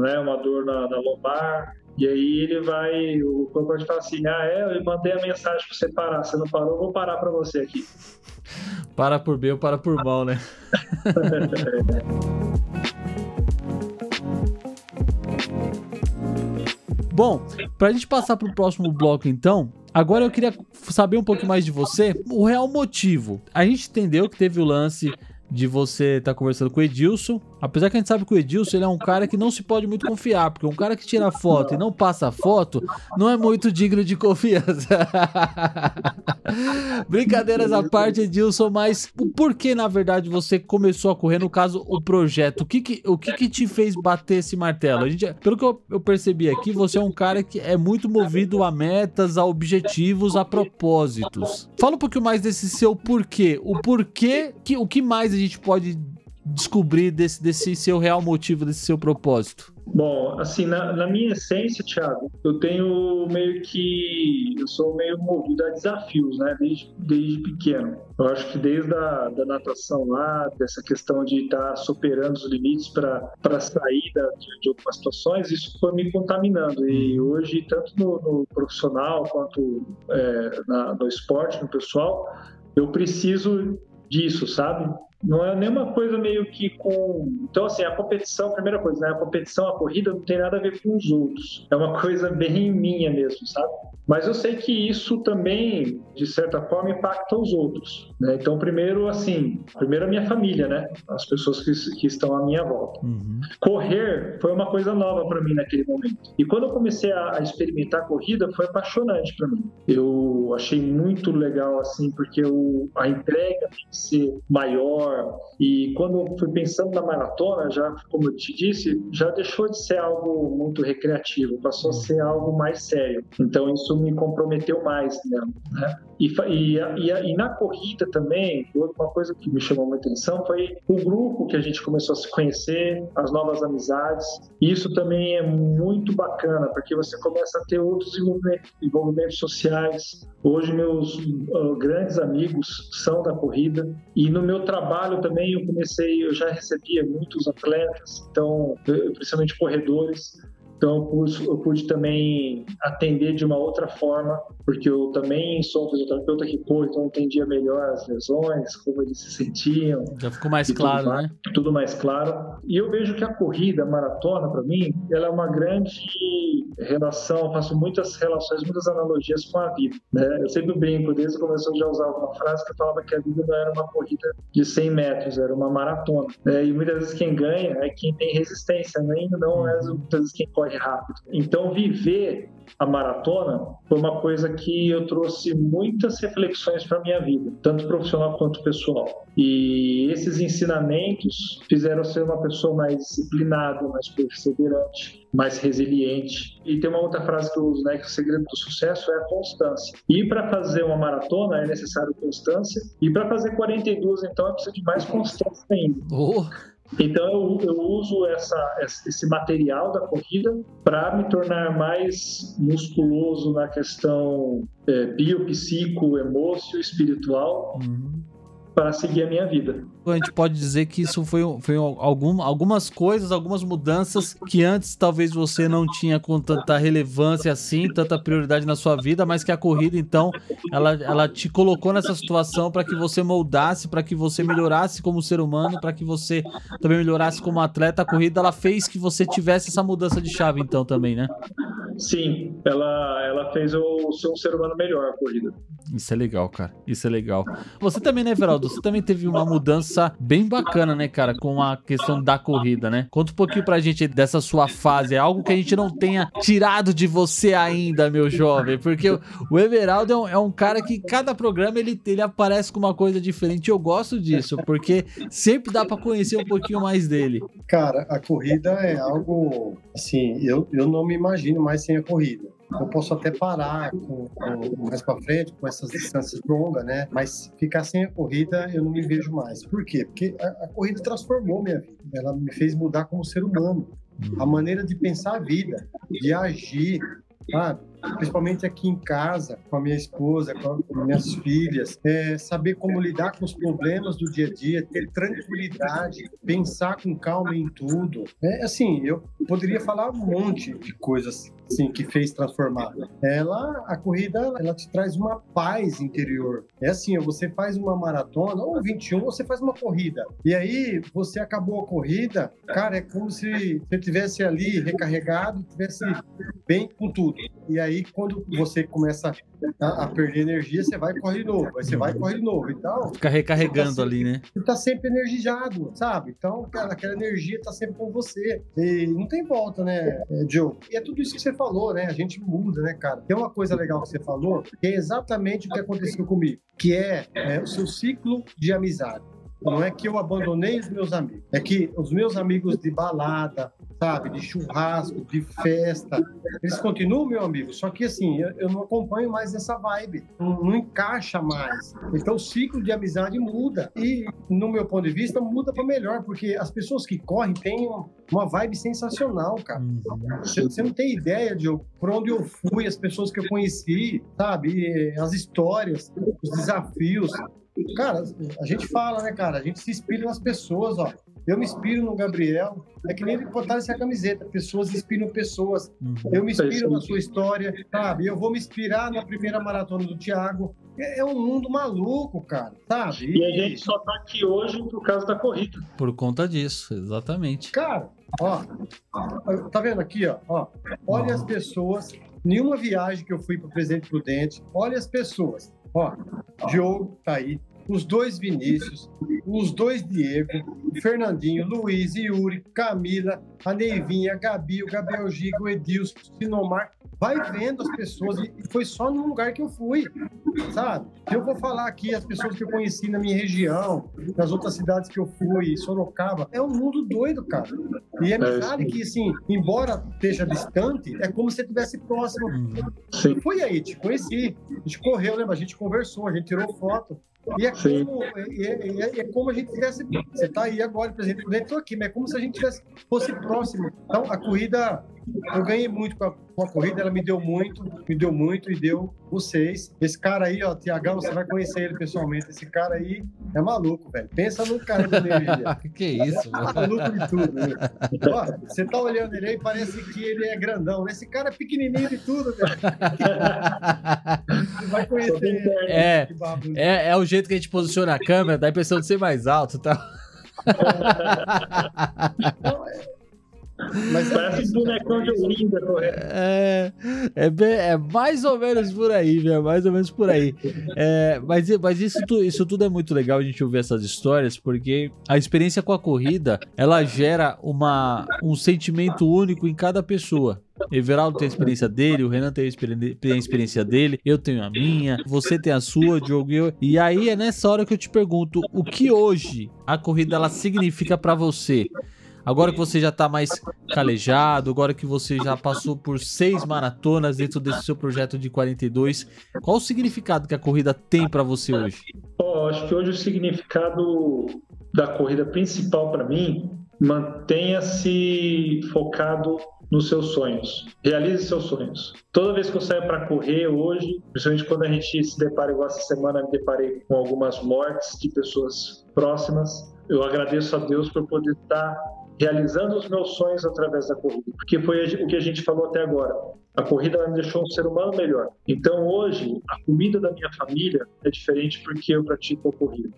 dor na lombar. E aí o corpo pode falar assim, eu mandei a mensagem pra você parar. Você não parou, eu vou parar pra você aqui. Para por bem ou para por mal, né? Bom, pra gente passar pro próximo bloco então, agora eu queria saber um pouco mais de você, o real motivo. A gente entendeu que teve o lance de você estar conversando com o Edilson, apesar que a gente sabe que o Edilson ele é um cara que não se pode muito confiar, porque um cara que tira foto e não passa foto não é muito digno de confiança. Brincadeiras à parte, Edilson, mas o porquê, na verdade, você começou a correr, no caso, o projeto? O que te fez bater esse martelo? Pelo que eu percebi aqui, você é um cara que é muito movido a metas, a objetivos, a propósitos. Fala um pouquinho mais desse seu porquê. O que mais a gente pode descobrir desse seu real motivo, desse seu propósito? Bom, assim, na minha essência, Thiago, eu sou meio movido a desafios, né, desde pequeno. Eu acho que desde da natação lá, dessa questão de estar superando os limites para sair de algumas situações, isso foi me contaminando. E hoje, tanto no profissional quanto no esporte, no pessoal, eu preciso disso, sabe? Não é nenhuma coisa meio que com... Então, assim, a competição, primeira coisa, né? A competição, a corrida não tem nada a ver com os outros. É uma coisa bem minha mesmo, sabe? Mas eu sei que isso também, de certa forma, impacta os outros, né? Então, primeiro a minha família, né? As pessoas que estão à minha volta. Correr foi uma coisa nova para mim naquele momento. E quando eu comecei a experimentar a corrida, foi apaixonante para mim. Eu achei muito legal, assim, porque a entrega tem que ser maior. E quando eu fui pensando na maratona, já, como eu te disse, já deixou de ser algo muito recreativo, passou a ser algo mais sério. Então isso me comprometeu mais mesmo, né? E na corrida também, uma coisa que me chamou muita atenção foi o grupo que a gente começou a se conhecer, as novas amizades. Isso também é muito bacana, porque você começa a ter outros envolvimentos sociais. Hoje meus grandes amigos são da corrida, e no meu trabalho também eu já recebia muitos atletas, então, principalmente corredores. Então eu pude também atender de uma outra forma, porque eu também sou um fisioterapeuta que corre, então eu entendia melhor as lesões, como eles se sentiam. Já ficou mais claro, né? Tudo mais claro. E eu vejo que a corrida, a maratona, para mim, ela é uma grande relação, eu faço muitas relações, muitas analogias com a vida, né? Eu sempre brinco, desde o começo eu já usava uma frase que eu falava que a vida não era uma corrida de 100 metros, era uma maratona, né? E muitas vezes quem ganha é quem tem resistência, né? E não é muitas vezes quem corre rápido. Então, viver a maratona foi uma coisa que eu trouxe muitas reflexões para minha vida, tanto profissional quanto pessoal. E esses ensinamentos fizeram ser uma pessoa mais disciplinada, mais perseverante, mais resiliente. E tem uma outra frase que eu uso, né, que o segredo do sucesso é a constância. E para fazer uma maratona é necessário constância, e para fazer 42, então, é preciso de mais constância ainda. Então eu uso esse material da corrida para me tornar mais musculoso na questão biopsico, emocio, espiritual, para seguir a minha vida. A gente pode dizer que isso foi algumas coisas, algumas mudanças que antes talvez você não tinha com tanta relevância assim, tanta prioridade na sua vida, mas que a corrida, então, ela te colocou nessa situação para que você moldasse, para que você melhorasse como ser humano, para que você também melhorasse como atleta. A corrida, ela fez que você tivesse essa mudança de chave, então, também, né? Sim, ela fez eu ser um ser humano melhor, a corrida. Isso é legal, cara. Isso é legal. Você também, né, Everaldo? Você também teve uma mudança bem bacana, né, cara, com a questão da corrida, né? Conta um pouquinho pra gente dessa sua fase. É algo que a gente não tenha tirado de você ainda, meu jovem. Porque o Everaldo é um cara que cada programa ele aparece com uma coisa diferente. Eu gosto disso, porque sempre dá pra conhecer um pouquinho mais dele. Cara, a corrida é algo, assim, eu não me imagino mais sem a corrida. Eu posso até parar mais para frente com essas distâncias longas, né? Mas ficar sem a corrida eu não me vejo mais. Por quê? Porque a corrida transformou minha vida. Ela me fez mudar como ser humano. A maneira de pensar a vida, de agir, sabe? Principalmente aqui em casa, com a minha esposa, com minhas filhas, saber como lidar com os problemas do dia a dia, ter tranquilidade, pensar com calma em tudo. Assim, eu poderia falar um monte de coisas assim, que fez transformar. A corrida, ela te traz uma paz interior. É assim, você faz uma maratona, ou 21, você faz uma corrida. E aí, você acabou a corrida, cara, é como se você estivesse ali recarregado, estivesse bem com tudo. E aí, quando você começa a perder energia, você vai e corre de novo. Aí você vai e corre de novo. Então, fica recarregando ali, né? Você tá sempre energizado, sabe? Então, cara, aquela energia tá sempre com você. E não tem volta, né, Diogo? E é tudo isso que você falou, né? A gente muda, né, cara? Tem uma coisa legal que você falou, que é exatamente o que aconteceu comigo, que é o seu ciclo de amizade. Não é que eu abandonei os meus amigos, é que os meus amigos de balada, sabe, de churrasco, de festa, eles continuam, meu amigo, só que assim, eu não acompanho mais essa vibe, não encaixa mais. Então o ciclo de amizade muda e, no meu ponto de vista, muda para melhor, porque as pessoas que correm têm uma vibe sensacional, cara. Você não tem ideia de por onde eu fui, as pessoas que eu conheci, sabe, as histórias, os desafios. Cara, a gente fala, né, cara? A gente se inspira nas pessoas, ó. Eu me inspiro no Gabriel. É que nem ele botar essa camiseta. Pessoas inspiram pessoas. Eu me inspiro na sua história, sabe? Eu vou me inspirar na primeira maratona do Thiago. É um mundo maluco, cara, sabe? E a gente só tá aqui hoje por causa da corrida. Por conta disso, exatamente. Cara, ó. Tá vendo aqui, ó? Olha as pessoas. Nenhuma viagem que eu fui para Presidente Prudente. Olha as pessoas. Ó, Diogo tá aí. Os dois Vinícius, os dois Diego, Fernandinho, Luiz, Yuri, Camila, a Neivinha, a Gabi, o Gabriel Giga, o Edilson, o Sinomar. Vai vendo as pessoas, e foi só num lugar que eu fui, sabe? Eu vou falar aqui as pessoas que eu conheci na minha região, nas outras cidades que eu fui, Sorocaba. É um mundo doido, cara. E é amizade que, assim, embora esteja distante, é como se estivesse próximo. Sim. Foi aí, te conheci. A gente correu, lembra? A gente conversou, a gente tirou foto. E é como a gente tivesse. Você está aí agora, por exemplo, eu estou aqui, mas é como se a gente fosse próximo. Então, a corrida eu ganhei muito com a corrida, ela me deu muito e deu vocês. Esse cara aí, ó, Tiagão, você vai conhecer ele pessoalmente. Esse cara aí é maluco, velho. Pensa no cara de energia. Que isso, mano? É maluco de tudo, né? Ó, você tá olhando ele aí, parece que ele é grandão. Esse cara é pequenininho de tudo, velho. Você vai conhecer ele. É o jeito que a gente posiciona a câmera, dá a impressão de ser mais alto, tá? Mas parece um bonecão de Olinda, correto? É mais ou menos por aí, velho. Mais ou menos por aí. Mas isso tudo é muito legal a gente ouvir essas histórias, porque a experiência com a corrida, ela gera um sentimento único em cada pessoa. Everaldo tem a experiência dele, o Renan tem a experiência dele, eu tenho a minha, você tem a sua, Diogo, e aí é nessa hora que eu te pergunto, o que hoje a corrida ela significa pra você? Agora que você já tá mais calejado, agora que você já passou por 6 maratonas dentro desse seu projeto de 42, qual o significado que a corrida tem pra você hoje? Acho que hoje o significado da corrida principal pra mim, mantenha-se focado nos seus sonhos, realize seus sonhos. Toda vez que eu saio para correr hoje, principalmente quando a gente se depara, igual essa semana me deparei com algumas mortes de pessoas próximas, eu agradeço a Deus por poder estar realizando os meus sonhos através da corrida, porque foi o que a gente falou até agora. A corrida me deixou um ser humano melhor. Então hoje, a comida da minha família é diferente porque eu pratico a corrida.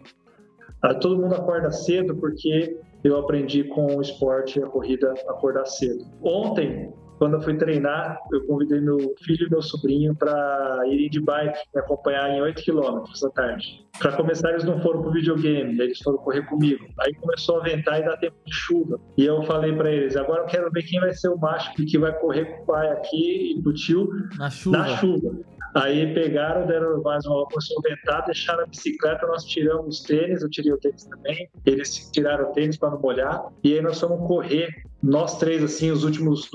Todo mundo acorda cedo porque eu aprendi com o esporte e a corrida a acordar cedo. Ontem, quando eu fui treinar, eu convidei meu filho e meu sobrinho para irem de bike, me acompanhar em 8 quilômetros da tarde. Para começar, eles não foram pro videogame, eles foram correr comigo. Aí começou a ventar e dar tempo de chuva. E eu falei para eles, agora eu quero ver quem vai ser o macho que vai correr com o pai aqui e com o tio na chuva. Aí pegaram, deram mais uma começou a ventar, deixaram a bicicleta, nós tiramos os tênis, eu tirei o tênis também, eles tiraram o tênis para não molhar, e aí nós fomos correr, nós três, assim, os últimos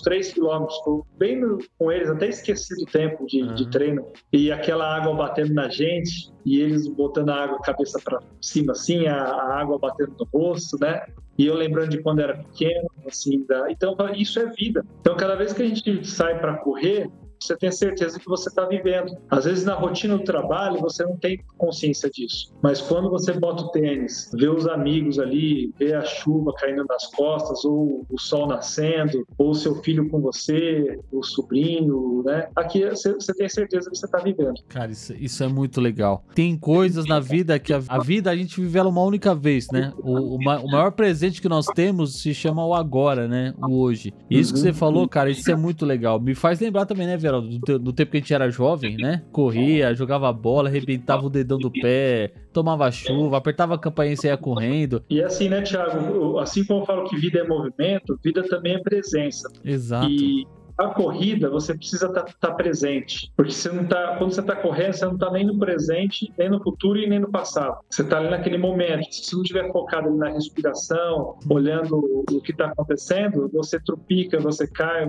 3 quilômetros, bem com eles, até esqueci do tempo de treino, e aquela água batendo na gente, e eles botando a água cabeça para cima, assim, a água batendo no rosto, né? E eu lembrando de quando era pequeno, assim, então isso é vida. Então cada vez que a gente sai para correr, você tem certeza que você está vivendo. Às vezes na rotina do trabalho você não tem consciência disso, mas quando você bota o tênis, vê os amigos ali, vê a chuva caindo nas costas, ou o sol nascendo, ou o seu filho com você, o sobrinho, né? Aqui você tem certeza que você está vivendo. Cara, isso é muito legal. Tem coisas na vida que a vida a gente vive ela uma única vez, né? O maior presente que nós temos se chama o agora, né? O hoje. Isso que você falou, cara, isso é muito legal. Me faz lembrar também, né, Vera? Do tempo que a gente era jovem, né? Corria, jogava bola, arrebentava o dedão do pé, tomava chuva, apertava a campainha e saía correndo. E assim, né, Thiago? Assim como eu falo que vida é movimento, vida também é presença. Exato. E a corrida, você precisa estar presente, porque você não tá, quando você está correndo, você não está nem no presente, nem no futuro e nem no passado. Você está ali naquele momento. Se você não estiver focado ali na respiração, olhando o que está acontecendo, você trupica, você cai,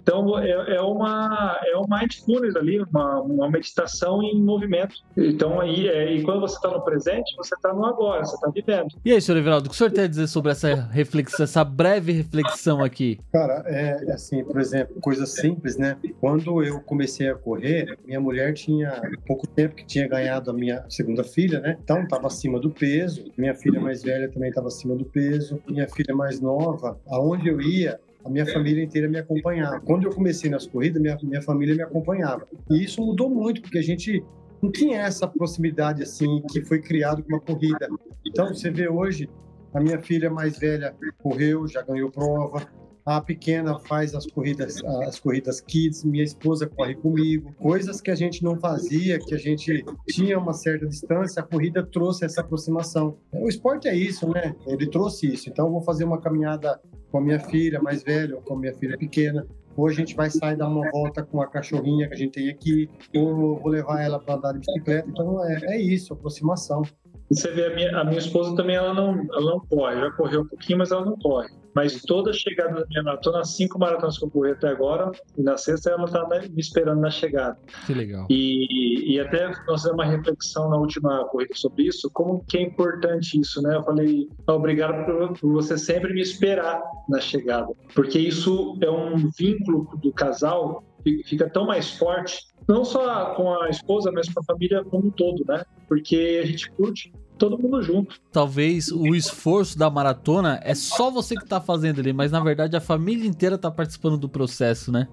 Então, é uma mindfulness ali, uma meditação em movimento. Então, e quando você está no presente, você está no agora, você está vivendo. E aí, senhor Everaldo, o que o senhor tem a dizer sobre essa reflexão, essa breve reflexão aqui? Cara, assim, por exemplo, coisa simples, né? Quando eu comecei a correr, minha mulher tinha pouco tempo que tinha ganhado a minha segunda filha, né? Então, estava acima do peso. Minha filha mais velha também estava acima do peso. Minha filha mais nova, aonde eu ia, a minha família inteira me acompanhava. Quando eu comecei nas corridas, minha família me acompanhava. E isso mudou muito, porque a gente não tinha essa proximidade assim que foi criado com uma corrida. Então, você vê hoje, a minha filha mais velha correu, já ganhou prova. A pequena faz as corridas kids, minha esposa corre comigo. Coisas que a gente não fazia, que a gente tinha uma certa distância, a corrida trouxe essa aproximação. O esporte é isso, né? Ele trouxe isso. Então, eu vou fazer uma caminhada com a minha filha mais velha ou com a minha filha pequena. Ou a gente vai sair dar uma volta com a cachorrinha que a gente tem aqui. Ou vou levar ela para andar de bicicleta. Então, é isso, aproximação. E você vê, a minha esposa também, ela não corre. Já correu um pouquinho, mas ela não corre. Mas toda chegada da minha maratona, as 5 maratonas que eu corri até agora, e na sexta ela tá me esperando na chegada. Que legal. E até nós fizemos uma reflexão na última corrida sobre isso, como que é importante isso, né? Eu falei, obrigado por você sempre me esperar na chegada, porque isso é um vínculo do casal que fica tão mais forte, não só com a esposa, mas com a família como um todo, né? Porque a gente curte todo mundo junto. Talvez o esforço da maratona é só você que tá fazendo ali, mas na verdade a família inteira tá participando do processo, né?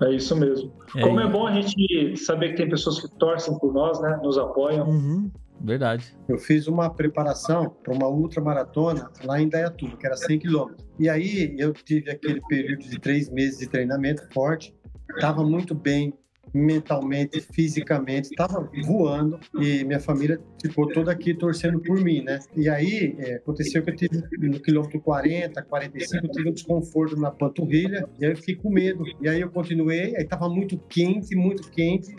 É isso mesmo. Como é bom a gente saber que tem pessoas que torcem por nós, né? Nos apoiam. Uhum, verdade. Eu fiz uma preparação para uma ultramaratona lá em Indaiatuba, que era 100 quilômetros. E aí eu tive aquele período de 3 meses de treinamento forte, estava muito bem mentalmente, fisicamente, estava voando e minha família ficou toda aqui torcendo por mim, né? E aí aconteceu que eu tive no quilômetro 40, 45, eu tive um desconforto na panturrilha e aí eu fiquei com medo. E aí eu continuei, aí estava muito quente,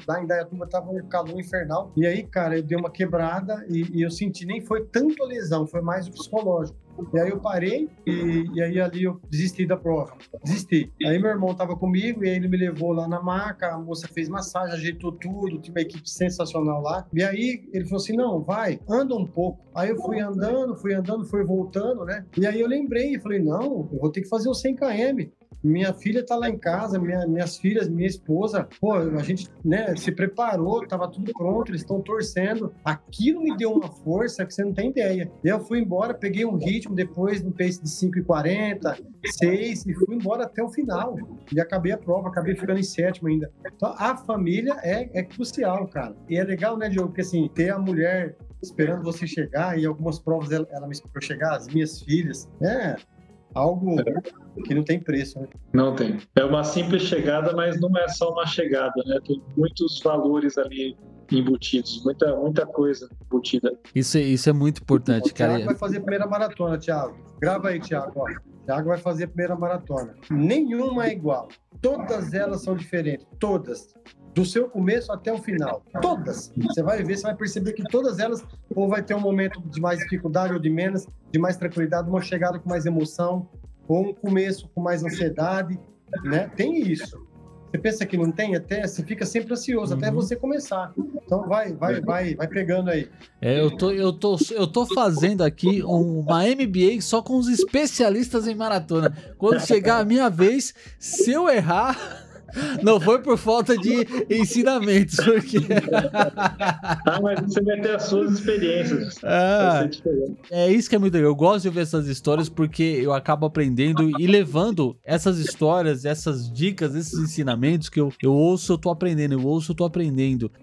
lá em Indaiatuba estava um calor infernal. E aí, cara, eu dei uma quebrada e eu senti, nem foi tanto a lesão, foi mais o psicológico. E aí eu parei e aí ali eu desisti da prova. Desisti. Aí meu irmão estava comigo e aí ele me levou lá na maca, a moça fez massagem, ajeitou tudo, tinha uma equipe sensacional lá. E aí ele falou assim, não, vai, anda um pouco. Aí eu fui andando, fui voltando, né? E aí eu lembrei e falei, não, eu vou ter que fazer os 100 km. Minha filha tá lá em casa, minhas filhas, minha esposa, pô, a gente, né, se preparou, tava tudo pronto, eles estão torcendo. Aquilo me deu uma força que você não tem ideia. E eu fui embora, peguei um ritmo depois no pace de 5:40, 6 e fui embora até o final. E acabei a prova, acabei ficando em 7º ainda. Então a família é crucial, cara. E é legal, né, Diogo, porque assim, ter a mulher esperando você chegar, e algumas provas ela me esperou chegar, as minhas filhas, algo que não tem preço, né? Não tem. É uma simples chegada, mas não é só uma chegada, né? Tem muitos valores ali embutidos, muita coisa embutida. Isso é muito importante, cara. O Thiago vai fazer a primeira maratona, Thiago. Grava aí, Thiago. Ó. O Thiago vai fazer a primeira maratona. Nenhuma é igual. Todas elas são diferentes. Todas. Do seu começo até o final. Todas. Você vai ver, você vai perceber que todas elas ou vai ter um momento de mais dificuldade ou de menos, de mais tranquilidade, uma chegada com mais emoção, ou um começo com mais ansiedade, né? Tem isso. Você pensa que não tem, até você fica sempre ansioso, até você começar. Então vai pegando aí. Eu tô fazendo aqui uma MBA só com os especialistas em maratona. Quando chegar a minha vez, se eu errar, não foi por falta de ensinamentos, porque... mas você vai ter as suas experiências. É isso que é muito legal. Eu gosto de ver essas histórias porque eu acabo aprendendo e levando essas histórias, essas dicas, esses ensinamentos que eu ouço, eu tô aprendendo.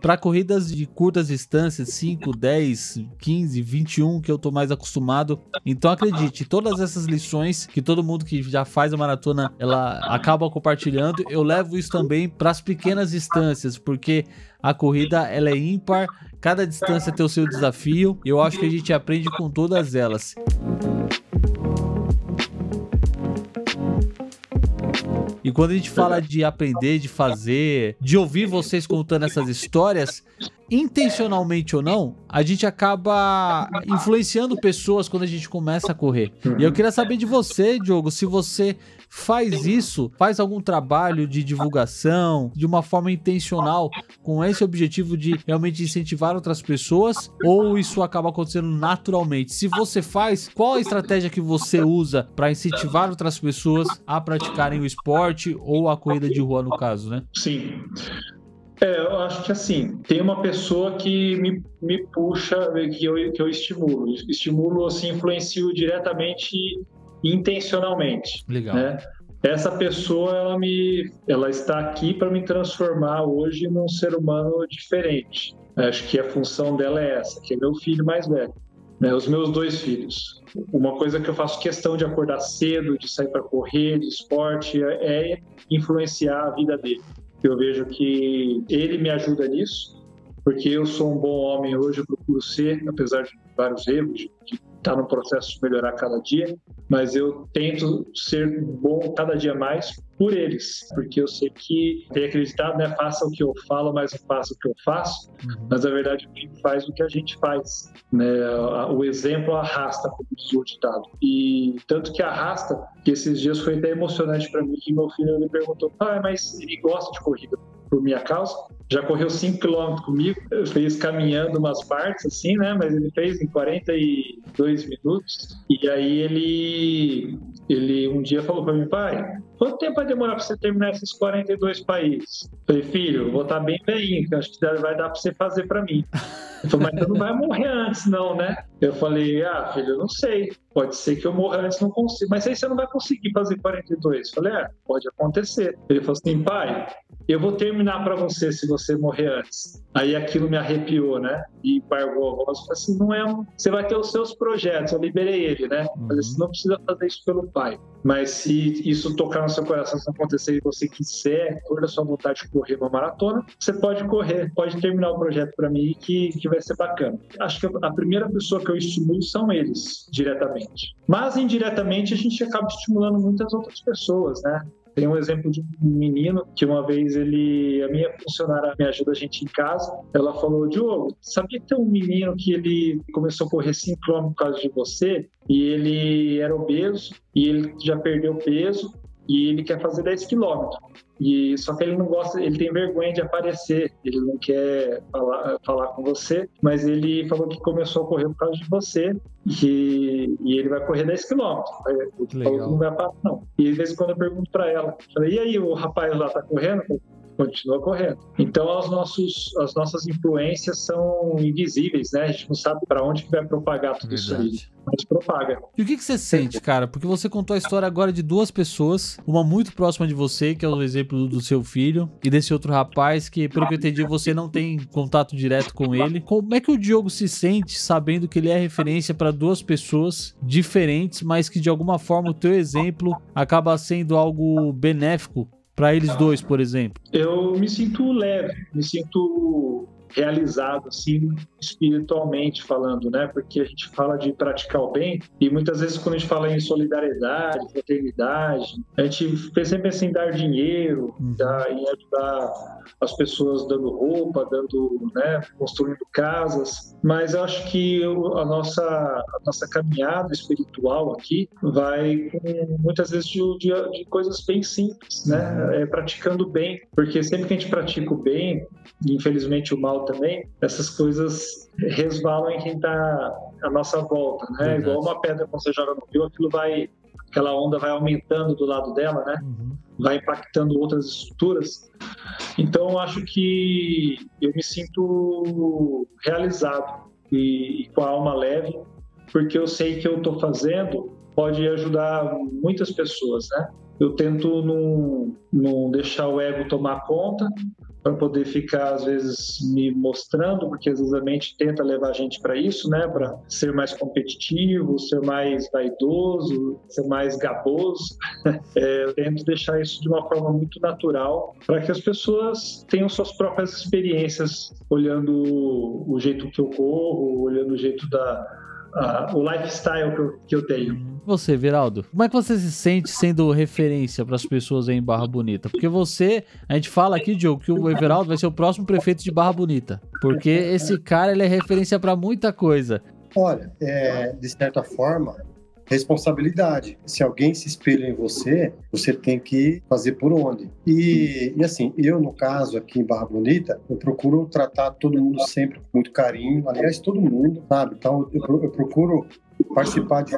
Para corridas de curtas distâncias, 5, 10, 15, 21, que eu tô mais acostumado. Então acredite, todas essas lições que todo mundo que já faz a maratona, ela acaba compartilhando, eu levo isso também para as pequenas distâncias, porque a corrida ela é ímpar, cada distância tem o seu desafio, eu acho que a gente aprende com todas elas. E quando a gente fala de aprender, de fazer, de ouvir vocês contando essas histórias, intencionalmente ou não, a gente acaba influenciando pessoas quando a gente começa a correr. E eu queria saber de você, Diogo, se você faz isso, faz algum trabalho de divulgação, de uma forma intencional, com esse objetivo de realmente incentivar outras pessoas, ou isso acaba acontecendo naturalmente? Se você faz, qual a estratégia que você usa para incentivar outras pessoas a praticarem o esporte ou a corrida de rua, no caso, né? Sim. Eu acho que assim, tem uma pessoa que me puxa, que eu estimulo, assim, influencio diretamente e intencionalmente. Legal. Né? Essa pessoa, ela está aqui para me transformar hoje num ser humano diferente. Acho que a função dela é essa, que é meu filho mais velho, né? Os meus 2 filhos. Uma coisa que eu faço questão de acordar cedo, de sair para correr, de esporte, é influenciar a vida dele. Eu vejo que ele me ajuda nisso, porque eu sou um bom homem hoje, eu procuro ser, apesar de vários erros, de está no processo de melhorar cada dia, mas eu tento ser bom cada dia mais por eles, porque eu sei que tem acreditado, né? Faça o que eu falo, mas não faça o que eu faço. Mas na verdade a gente faz o que a gente faz, né? O exemplo arrasta, como diz o ditado. E tanto que arrasta, que esses dias foi até emocionante para mim, que meu filho ele perguntou: pai, mas ele gosta de corrida por minha causa? Já correu 5 km comigo, fez caminhando umas partes assim, né? Mas ele fez em 42 minutos. E aí ele um dia falou para mim: pai, quanto tempo vai demorar para você terminar esses 42 países? Eu falei: filho, eu vou estar bem velhinho, que acho que vai dar para você fazer para mim. Ele falou: mas você não vai morrer antes não, né? Eu falei: filho, eu não sei. Pode ser que eu morra antes, não consigo. Mas aí você não vai conseguir fazer 42. Eu falei: pode acontecer. Ele falou assim: pai, eu vou terminar para você se você morrer antes. Aí aquilo me arrepiou, né? E embargou a voz. Eu falei assim: não é você vai ter os seus projetos. Eu liberei ele, né? Mas você não precisa fazer isso pelo pai. Mas se isso tocar no seu coração, se acontecer e você quiser, toda a sua vontade de correr uma maratona, você pode correr, pode terminar o projeto para mim que vai ser bacana. Acho que a primeira pessoa que eu estimulo são eles, diretamente. Mas indiretamente a gente acaba estimulando muitas outras pessoas, né? Tem um exemplo de um menino que uma vez a minha funcionária me ajuda a gente em casa, ela falou: Diogo, sabia que tem um menino que ele começou a correr 5 km por causa de você e ele era obeso e ele já perdeu peso e ele quer fazer 10 km. E só que ele não gosta, ele tem vergonha de aparecer, ele não quer falar com você, mas ele falou que começou a correr por causa de você e ele vai correr 10 km. Ele falou que não vai parar, não. E de vez em quando eu pergunto para ela, falei: e aí, o rapaz lá tá correndo? Continua correndo. Então as nossas influências são invisíveis, né? A gente não sabe para onde que vai propagar tudo isso aí. Mas propaga. E o que você sente, cara? Porque você contou a história agora de duas pessoas, uma muito próxima de você, que é o exemplo do seu filho, e desse outro rapaz que, pelo que eu entendi, você não tem contato direto com ele. Como é que o Diogo se sente sabendo que ele é referência para duas pessoas diferentes, mas que de alguma forma o teu exemplo acaba sendo algo benéfico para eles dois, por exemplo? Eu me sinto leve, me sinto realizado, assim, espiritualmente falando, né? Porque a gente fala de praticar o bem e muitas vezes quando a gente fala em solidariedade, fraternidade, a gente sempre pensa em dar dinheiro, em ajudar as pessoas dando roupa, né, construindo casas, mas eu acho que a nossa caminhada espiritual aqui vai com, muitas vezes de coisas bem simples, né? Praticando bem, porque sempre que a gente pratica o bem, e infelizmente o mal também, essas coisas resvalam em quem está à nossa volta, né? Verdade. Igual uma pedra quando você joga no rio, aquela onda vai aumentando do lado dela, né? Vai impactando outras estruturas. Então, eu acho que eu me sinto realizado e com a alma leve, porque eu sei que eu estou fazendo pode ajudar muitas pessoas, né? Eu tento não deixar o ego tomar conta, para poder ficar, às vezes, me mostrando, porque às vezes a mente tenta levar a gente para isso, né? Para ser mais competitivo, ser mais vaidoso, ser mais gaboso. Eu tento deixar isso de uma forma muito natural, para que as pessoas tenham suas próprias experiências, olhando o jeito que eu corro, olhando o jeito o lifestyle que eu tenho. Você, Everaldo, como é que você se sente sendo referência para as pessoas aí em Barra Bonita? Porque a gente fala aqui, Diogo, que o Everaldo vai ser o próximo prefeito de Barra Bonita, porque esse cara, ele é referência para muita coisa. Olha, de certa forma, responsabilidade. Se alguém se espelha em você, você tem que fazer por onde. E assim, eu, no caso, aqui em Barra Bonita, eu procuro tratar todo mundo sempre com muito carinho. Aliás, todo mundo, sabe? Então, eu procuro participar de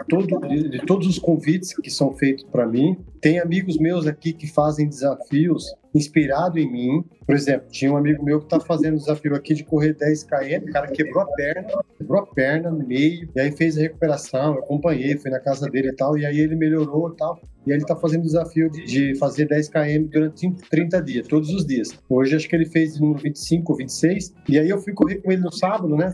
todos os convites que são feitos para mim. Tem amigos meus aqui que fazem desafios inspirado em mim. Por exemplo, tinha um amigo meu que está fazendo um desafio aqui de correr 10 km, o cara quebrou a perna no meio, e aí fez a recuperação, eu acompanhei, fui na casa dele e tal, e aí ele melhorou e tal, e aí ele está fazendo o desafio de fazer 10 km durante 30 dias, todos os dias. Hoje acho que ele fez o número 25 ou 26, e aí eu fui correr com ele no sábado, né?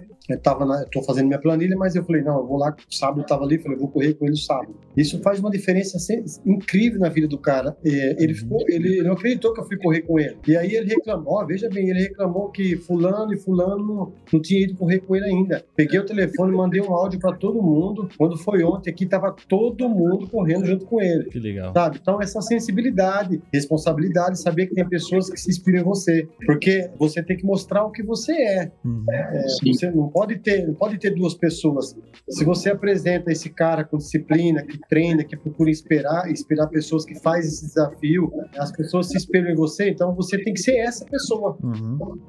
tô fazendo minha planilha, mas eu falei, não, eu vou lá, sábado eu tava ali, falei, eu vou correr com ele no sábado. Isso faz uma diferença incrível na vida do cara. Ele não acreditou que eu fui correr com ele. E aí ele reclamou, veja bem, ele reclamou que fulano e fulano não tinha ido correr com ele ainda. Peguei o telefone, mandei um áudio para todo mundo. Quando foi ontem aqui, tava todo mundo correndo junto com ele. Que legal. Sabe? Então, essa sensibilidade, responsabilidade, saber que tem pessoas que se inspiram em você. Porque você tem que mostrar o que você é. Você não pode ter duas pessoas. Se você apresenta esse cara com disciplina, que treina, que procura inspirar pessoas que fazem esse desafio, as pessoas se espelham em você, então você tem que ser essa pessoa.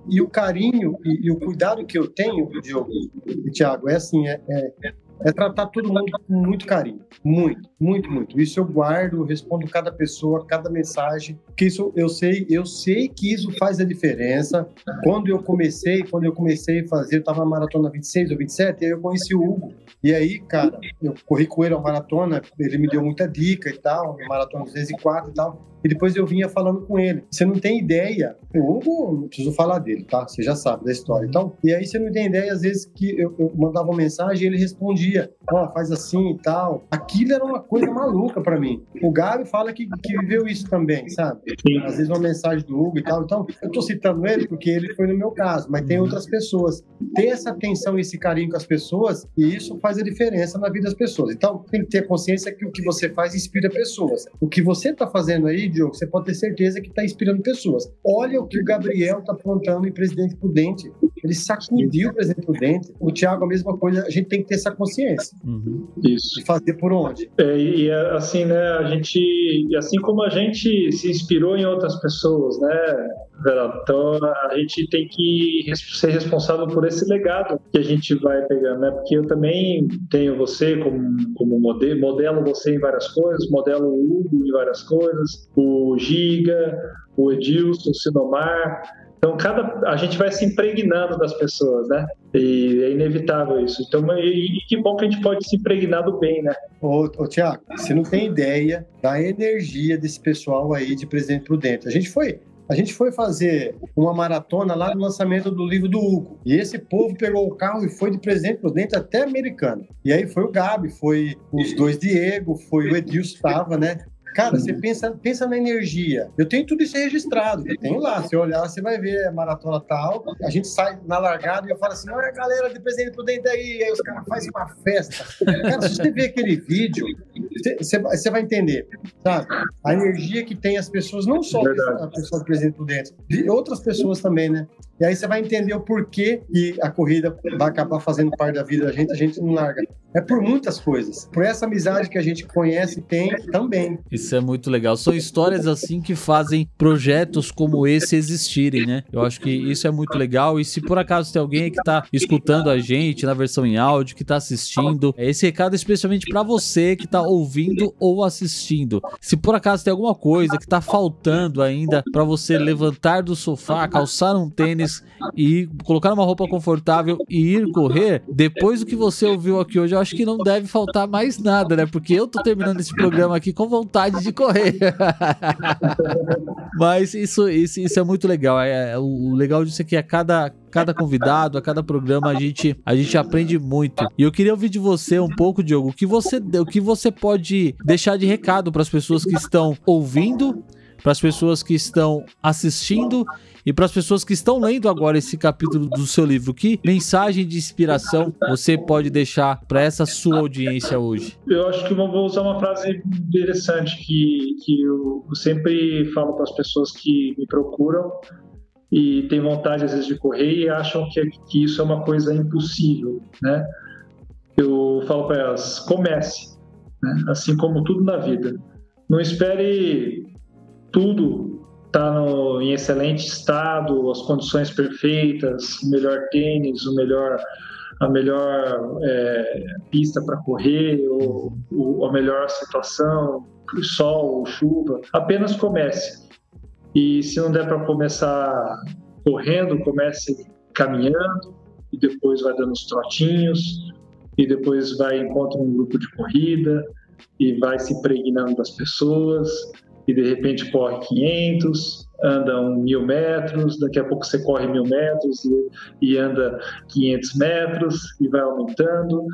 E o carinho e o cuidado que eu tenho, Diogo e Thiago, é assim, é tratar todo mundo com muito carinho. Muito, muito, muito. Isso eu guardo, eu respondo cada pessoa, cada mensagem, que isso eu sei que isso faz a diferença. Quando eu comecei a fazer, eu estava na maratona 26 ou 27, e aí eu conheci o Hugo. E aí, cara, eu corri com ele a maratona, ele me deu muita dica e tal, maratona 204 e tal. E depois eu vinha falando com ele. Você não tem ideia. O Hugo, não preciso falar dele, tá? Você já sabe da história. Então, e aí você não tem ideia, às vezes, que eu mandava uma mensagem e ele respondia. Faz assim e tal. Aquilo era uma coisa maluca pra mim. O Gabi fala que viveu isso também, sabe? Às vezes uma mensagem do Hugo e tal. Então, eu tô citando ele porque ele foi no meu caso, mas tem outras pessoas. Ter essa atenção e esse carinho com as pessoas, e isso faz a diferença na vida das pessoas. Então, tem que ter consciência que o que você faz inspira pessoas. O que você tá fazendo aí, Diogo, você pode ter certeza que está inspirando pessoas. Olha o que o Gabriel está aprontando em Presidente Prudente. Ele sacudiu o Presidente Prudente. O Thiago, a mesma coisa, a gente tem que ter essa consciência. Isso. De fazer por onde. Assim, né, assim como a gente se inspirou em outras pessoas, né, então a gente tem que ser responsável por esse legado que a gente vai pegando, né, porque eu também tenho você como modelo você em várias coisas, modelo o Hugo em várias coisas, o Giga, o Edilson, o Sinomar. Então, a gente vai se impregnando das pessoas, né? E é inevitável isso. Então, que bom que a gente pode se impregnar do bem, né? Ô Thiago, você não tem ideia da energia desse pessoal aí de Presidente Prudente. A gente foi fazer uma maratona lá no lançamento do livro do Hugo. E esse povo pegou o carro e foi de Presidente Prudente até Americana. E aí foi o Gabi, foi os dois Diego, foi o Edilson, estava, né? Cara, você pensa na energia. Eu tenho tudo isso registrado. Eu tenho lá. Se olhar, você vai ver a maratona tal. A gente sai na largada e eu falo assim, olha a galera de Presidente Prudente aí. Aí os caras fazem uma festa. Cara, se você ver aquele vídeo, você vai entender, sabe? A energia que tem as pessoas, não só a pessoa de Presidente Prudente, de outras pessoas também, né? E aí você vai entender o porquê que a corrida vai acabar fazendo parte da vida da gente, a gente não larga. É por muitas coisas. Por essa amizade que a gente conhece e tem também. Isso é muito legal. São histórias assim que fazem projetos como esse existirem, né? Eu acho que isso é muito legal. E se por acaso tem alguém que tá escutando a gente na versão em áudio, que tá assistindo, esse recado é especialmente para você que tá ouvindo ou assistindo. Se por acaso tem alguma coisa que tá faltando ainda para você levantar do sofá, calçar um tênis e colocar uma roupa confortável e ir correr, depois do que você ouviu aqui hoje, eu acho que não deve faltar mais nada, né? Porque eu tô terminando esse programa aqui com vontade de correr. Mas isso é muito legal. O legal disso é que a cada convidado, a cada programa, a gente aprende muito. E eu queria ouvir de você um pouco, Diogo, o que você pode deixar de recado para as pessoas que estão ouvindo, para as pessoas que estão assistindo e para as pessoas que estão lendo agora esse capítulo do seu livro. Que mensagem de inspiração você pode deixar para essa sua audiência hoje? Eu acho que eu vou usar uma frase interessante que eu sempre falo para as pessoas que me procuram e têm vontade às vezes de correr e acham que isso é uma coisa impossível, né? Eu falo para elas, comece, né? Assim como tudo na vida. Não espere tudo estar em excelente estado, as condições perfeitas, o melhor tênis, a melhor pista para correr, ou a melhor situação, sol ou chuva. Apenas comece. E se não der para começar correndo, comece caminhando, e depois vai dando os trotinhos, e depois encontra um grupo de corrida, e vai se impregnando das pessoas, e de repente corre 500, anda 1.000 metros, daqui a pouco você corre 1.000 metros e anda 500 metros e vai aumentando.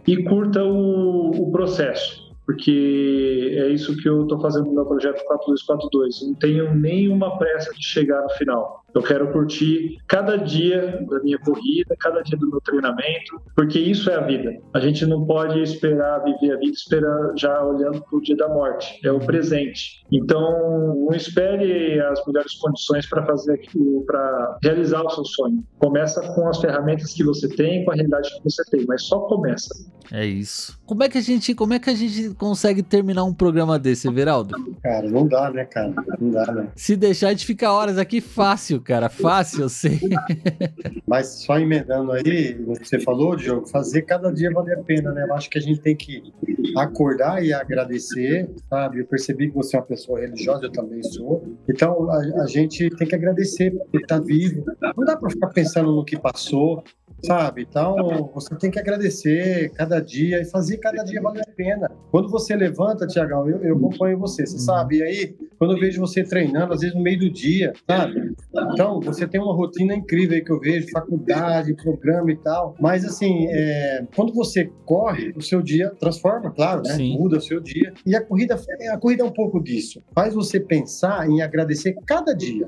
E curta o processo, porque é isso que eu estou fazendo no meu projeto 4242. Não tenho nenhuma pressa de chegar no final. Eu quero curtir cada dia da minha corrida, cada dia do meu treinamento, porque isso é a vida. A gente não pode esperar viver a vida esperar já olhando para o dia da morte. É o presente. Então, não espere as melhores condições para fazer aquilo, para realizar o seu sonho. Começa com as ferramentas que você tem, com a realidade que você tem, mas só começa. É isso. Como é que a gente consegue terminar um programa desse, Everaldo? Cara, não dá, né, cara? Não dá, né? Se deixar, a gente fica horas aqui fácil, cara. Fácil, eu sei. Mas só emendando aí, o que você falou, Diogo, fazer cada dia valer a pena, né? Eu acho que a gente tem que acordar e agradecer, sabe? Eu percebi que você é uma pessoa religiosa, eu também sou. Então, a gente tem que agradecer por estar vivo. Não dá para ficar pensando no que passou, sabe? Então, você tem que agradecer cada dia e fazer cada dia valer a pena. Quando você levanta, Tiagão, eu acompanho você sabe? E aí, quando eu vejo você treinando, às vezes no meio do dia, sabe? Então, você tem uma rotina incrível aí que eu vejo, faculdade, programa e tal. Mas, assim, quando você corre, o seu dia transforma, claro, né? Sim. Muda o seu dia. E a corrida é um pouco disso. Faz você pensar em agradecer cada dia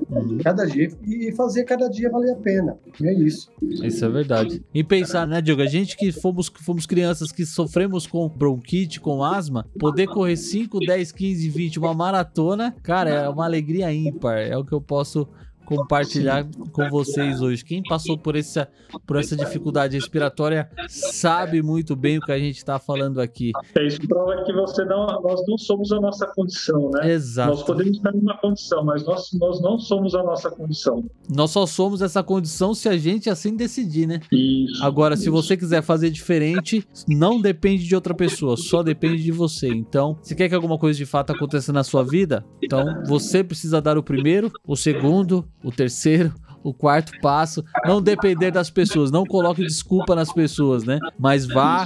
e fazer cada dia valer a pena. E é isso. Isso é verdade. E pensar, né, Diogo? A gente que fomos crianças que sofremos com bronquite, com asma, poder correr 5, 10, 15, 20, uma maratona, cara, é uma alegria ímpar. É o que eu posso compartilhar com vocês hoje. Quem passou por essa dificuldade respiratória sabe muito bem o que a gente está falando aqui. Isso prova que nós não somos a nossa condição, né? Exato. Nós podemos estar numa condição, mas nós não somos a nossa condição. Nós só somos essa condição se a gente assim decidir, né? Isso. Agora, se você quiser fazer diferente, não depende de outra pessoa, só depende de você. Então, se quer que alguma coisa de fato aconteça na sua vida, então você precisa dar o primeiro, o segundo, o terceiro, o quarto passo, não depender das pessoas, não coloque desculpa nas pessoas, né? Mas vá,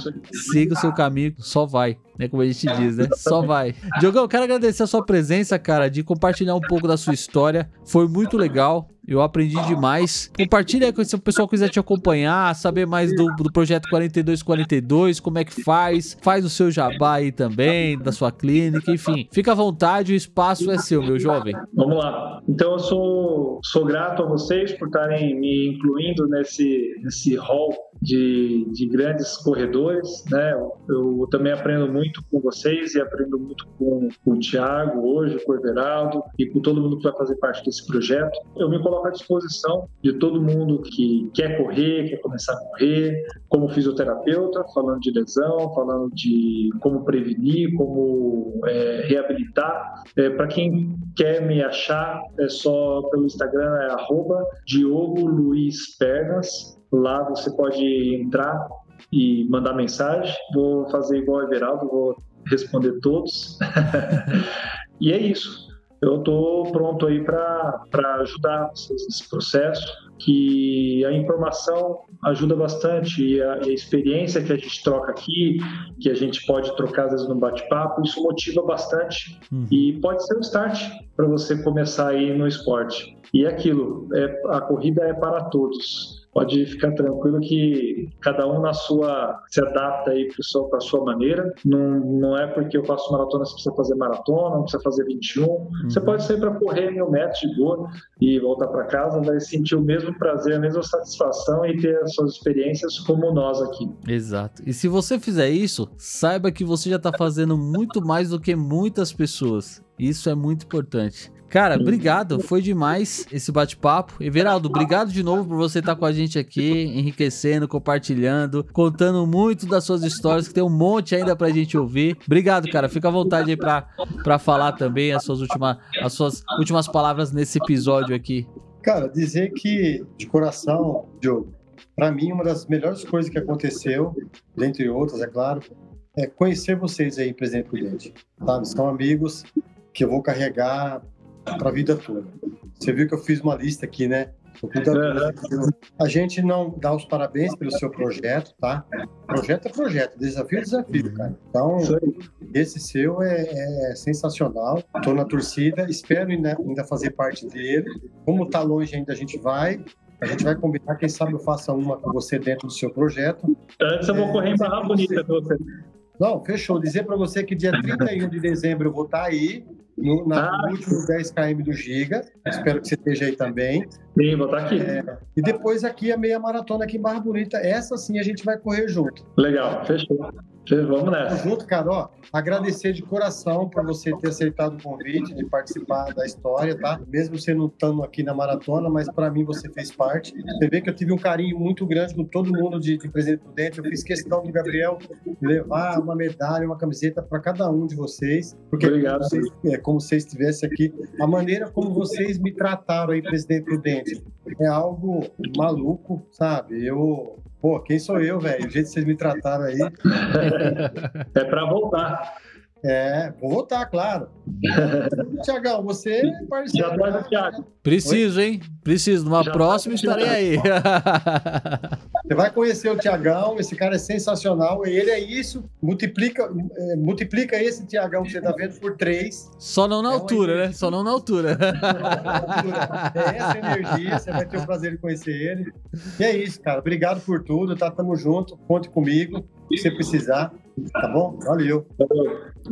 siga o seu caminho, só vai, né? Como a gente diz, né? Só vai. Diogão, eu quero agradecer a sua presença, cara, de compartilhar um pouco da sua história, foi muito legal. Eu aprendi demais. Compartilha aí se o pessoal quiser te acompanhar, saber mais do projeto 4242, como é que faz o seu jabá aí também, da sua clínica, enfim. Fica à vontade, o espaço é seu, meu jovem. Vamos lá. Então eu sou grato a vocês por estarem me incluindo nesse hall de grandes corredores, né? Eu também aprendo muito com vocês e aprendo muito com o Thiago hoje, com o Everaldo e com todo mundo que vai fazer parte desse projeto. Eu me coloco à disposição de todo mundo que quer correr, quer começar a correr, como fisioterapeuta, falando de lesão, falando de como prevenir, como reabilitar. Para quem quer me achar, é só pelo Instagram, é @DiogoLuizPernas. Lá você pode entrar e mandar mensagem. Vou fazer igual o Everaldo, vou responder todos. E é isso. Eu estou pronto aí para ajudar vocês nesse processo, que a informação ajuda bastante e a experiência que a gente troca aqui, que a gente pode trocar às vezes no bate-papo, isso motiva bastante e pode ser um start para você começar aí no esporte. E é aquilo, a corrida é para todos. Pode ficar tranquilo que cada um se adapta aí para a sua maneira. Não é porque eu faço maratona, você precisa fazer maratona, não precisa fazer 21. Você pode sair para correr 1.000 metros de boa e voltar para casa, vai sentir o mesmo prazer, a mesma satisfação e ter as suas experiências como nós aqui. Exato. E se você fizer isso, saiba que você já está fazendo muito mais do que muitas pessoas. Isso é muito importante. Cara, obrigado, foi demais esse bate-papo. Everaldo, obrigado de novo por você estar com a gente aqui, enriquecendo, compartilhando, contando muito das suas histórias, que tem um monte ainda pra gente ouvir. Obrigado, cara, fica à vontade aí pra falar também as suas últimas palavras nesse episódio aqui. Cara, dizer que, de coração, Diogo, pra mim, uma das melhores coisas que aconteceu, dentre outras, é claro, é conhecer vocês aí, Presidente Prudente, sabe? São amigos que eu vou carregar para a vida toda. Você viu que eu fiz uma lista aqui, né? A gente não dá os parabéns pelo seu projeto, tá? Projeto é projeto, desafio é desafio, cara. Então, esse seu é sensacional. Tô na torcida, espero ainda fazer parte dele. Como tá longe ainda, a gente vai combinar, quem sabe eu faça uma com você dentro do seu projeto. Antes eu vou correr em Barra Bonita com você. Não, fechou. Dizer para você que dia 31 de dezembro eu vou estar aí, no último 10 km do Giga. Espero que você esteja aí também. Sim, vou estar aqui. E depois aqui a meia maratona aqui em Barra Bonita. Essa sim a gente vai correr junto. Legal, fechou. Vamos nessa. Tamo junto, cara. Ó, agradecer de coração por você ter aceitado o convite de participar da história, tá? Mesmo você não estando aqui na maratona, mas para mim você fez parte. Você vê que eu tive um carinho muito grande com todo mundo de Presidente Prudente. Eu fiz questão do Gabriel levar uma medalha, uma camiseta para cada um de vocês. Porque obrigado. Como se vocês estivessem aqui. A maneira como vocês me trataram aí, Presidente Prudente, é algo maluco, sabe? Pô, quem sou eu, velho? O jeito que vocês me trataram aí. É para voltar. Vou voltar, claro. Tiagão, você é parceiro. Já traz o Thiago. Preciso, hein? Preciso. Numa próxima estarei aí. Você vai conhecer o Tiagão, esse cara é sensacional. Ele é isso, multiplica esse Tiagão que você tá vendo por 3. Só não na altura, né? Só não na altura. É essa energia, você vai ter o prazer de conhecer ele. E é isso, cara. Obrigado por tudo, tá? Tamo junto. Conte comigo, se você precisar. Tá bom? Valeu.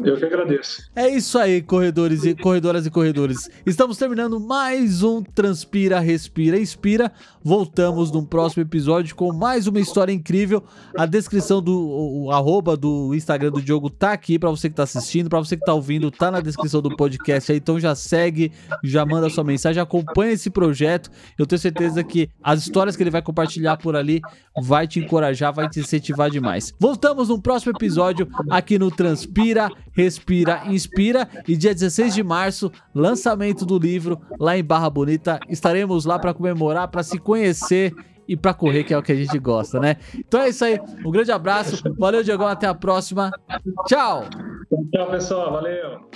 Eu que agradeço. É isso aí, corredores e corredoras e corredores. Estamos terminando mais um Transpira, Respira, Inspira. Voltamos num próximo episódio com mais uma história incrível. A descrição do arroba do Instagram do Diogo tá aqui pra você que tá assistindo, pra você que tá ouvindo, tá na descrição do podcast aí. Então já segue, já manda sua mensagem, acompanha esse projeto. Eu tenho certeza que as histórias que ele vai compartilhar por ali vai te encorajar, vai te incentivar demais. Voltamos no próximo episódio aqui no Transpira, Respira, Inspira. E dia 16 de março, lançamento do livro lá em Barra Bonita. Estaremos lá para comemorar, para se conhecer e para correr, que é o que a gente gosta, né? Então é isso aí. Um grande abraço. Valeu, Diogão. Até a próxima. Tchau. Tchau, pessoal. Valeu.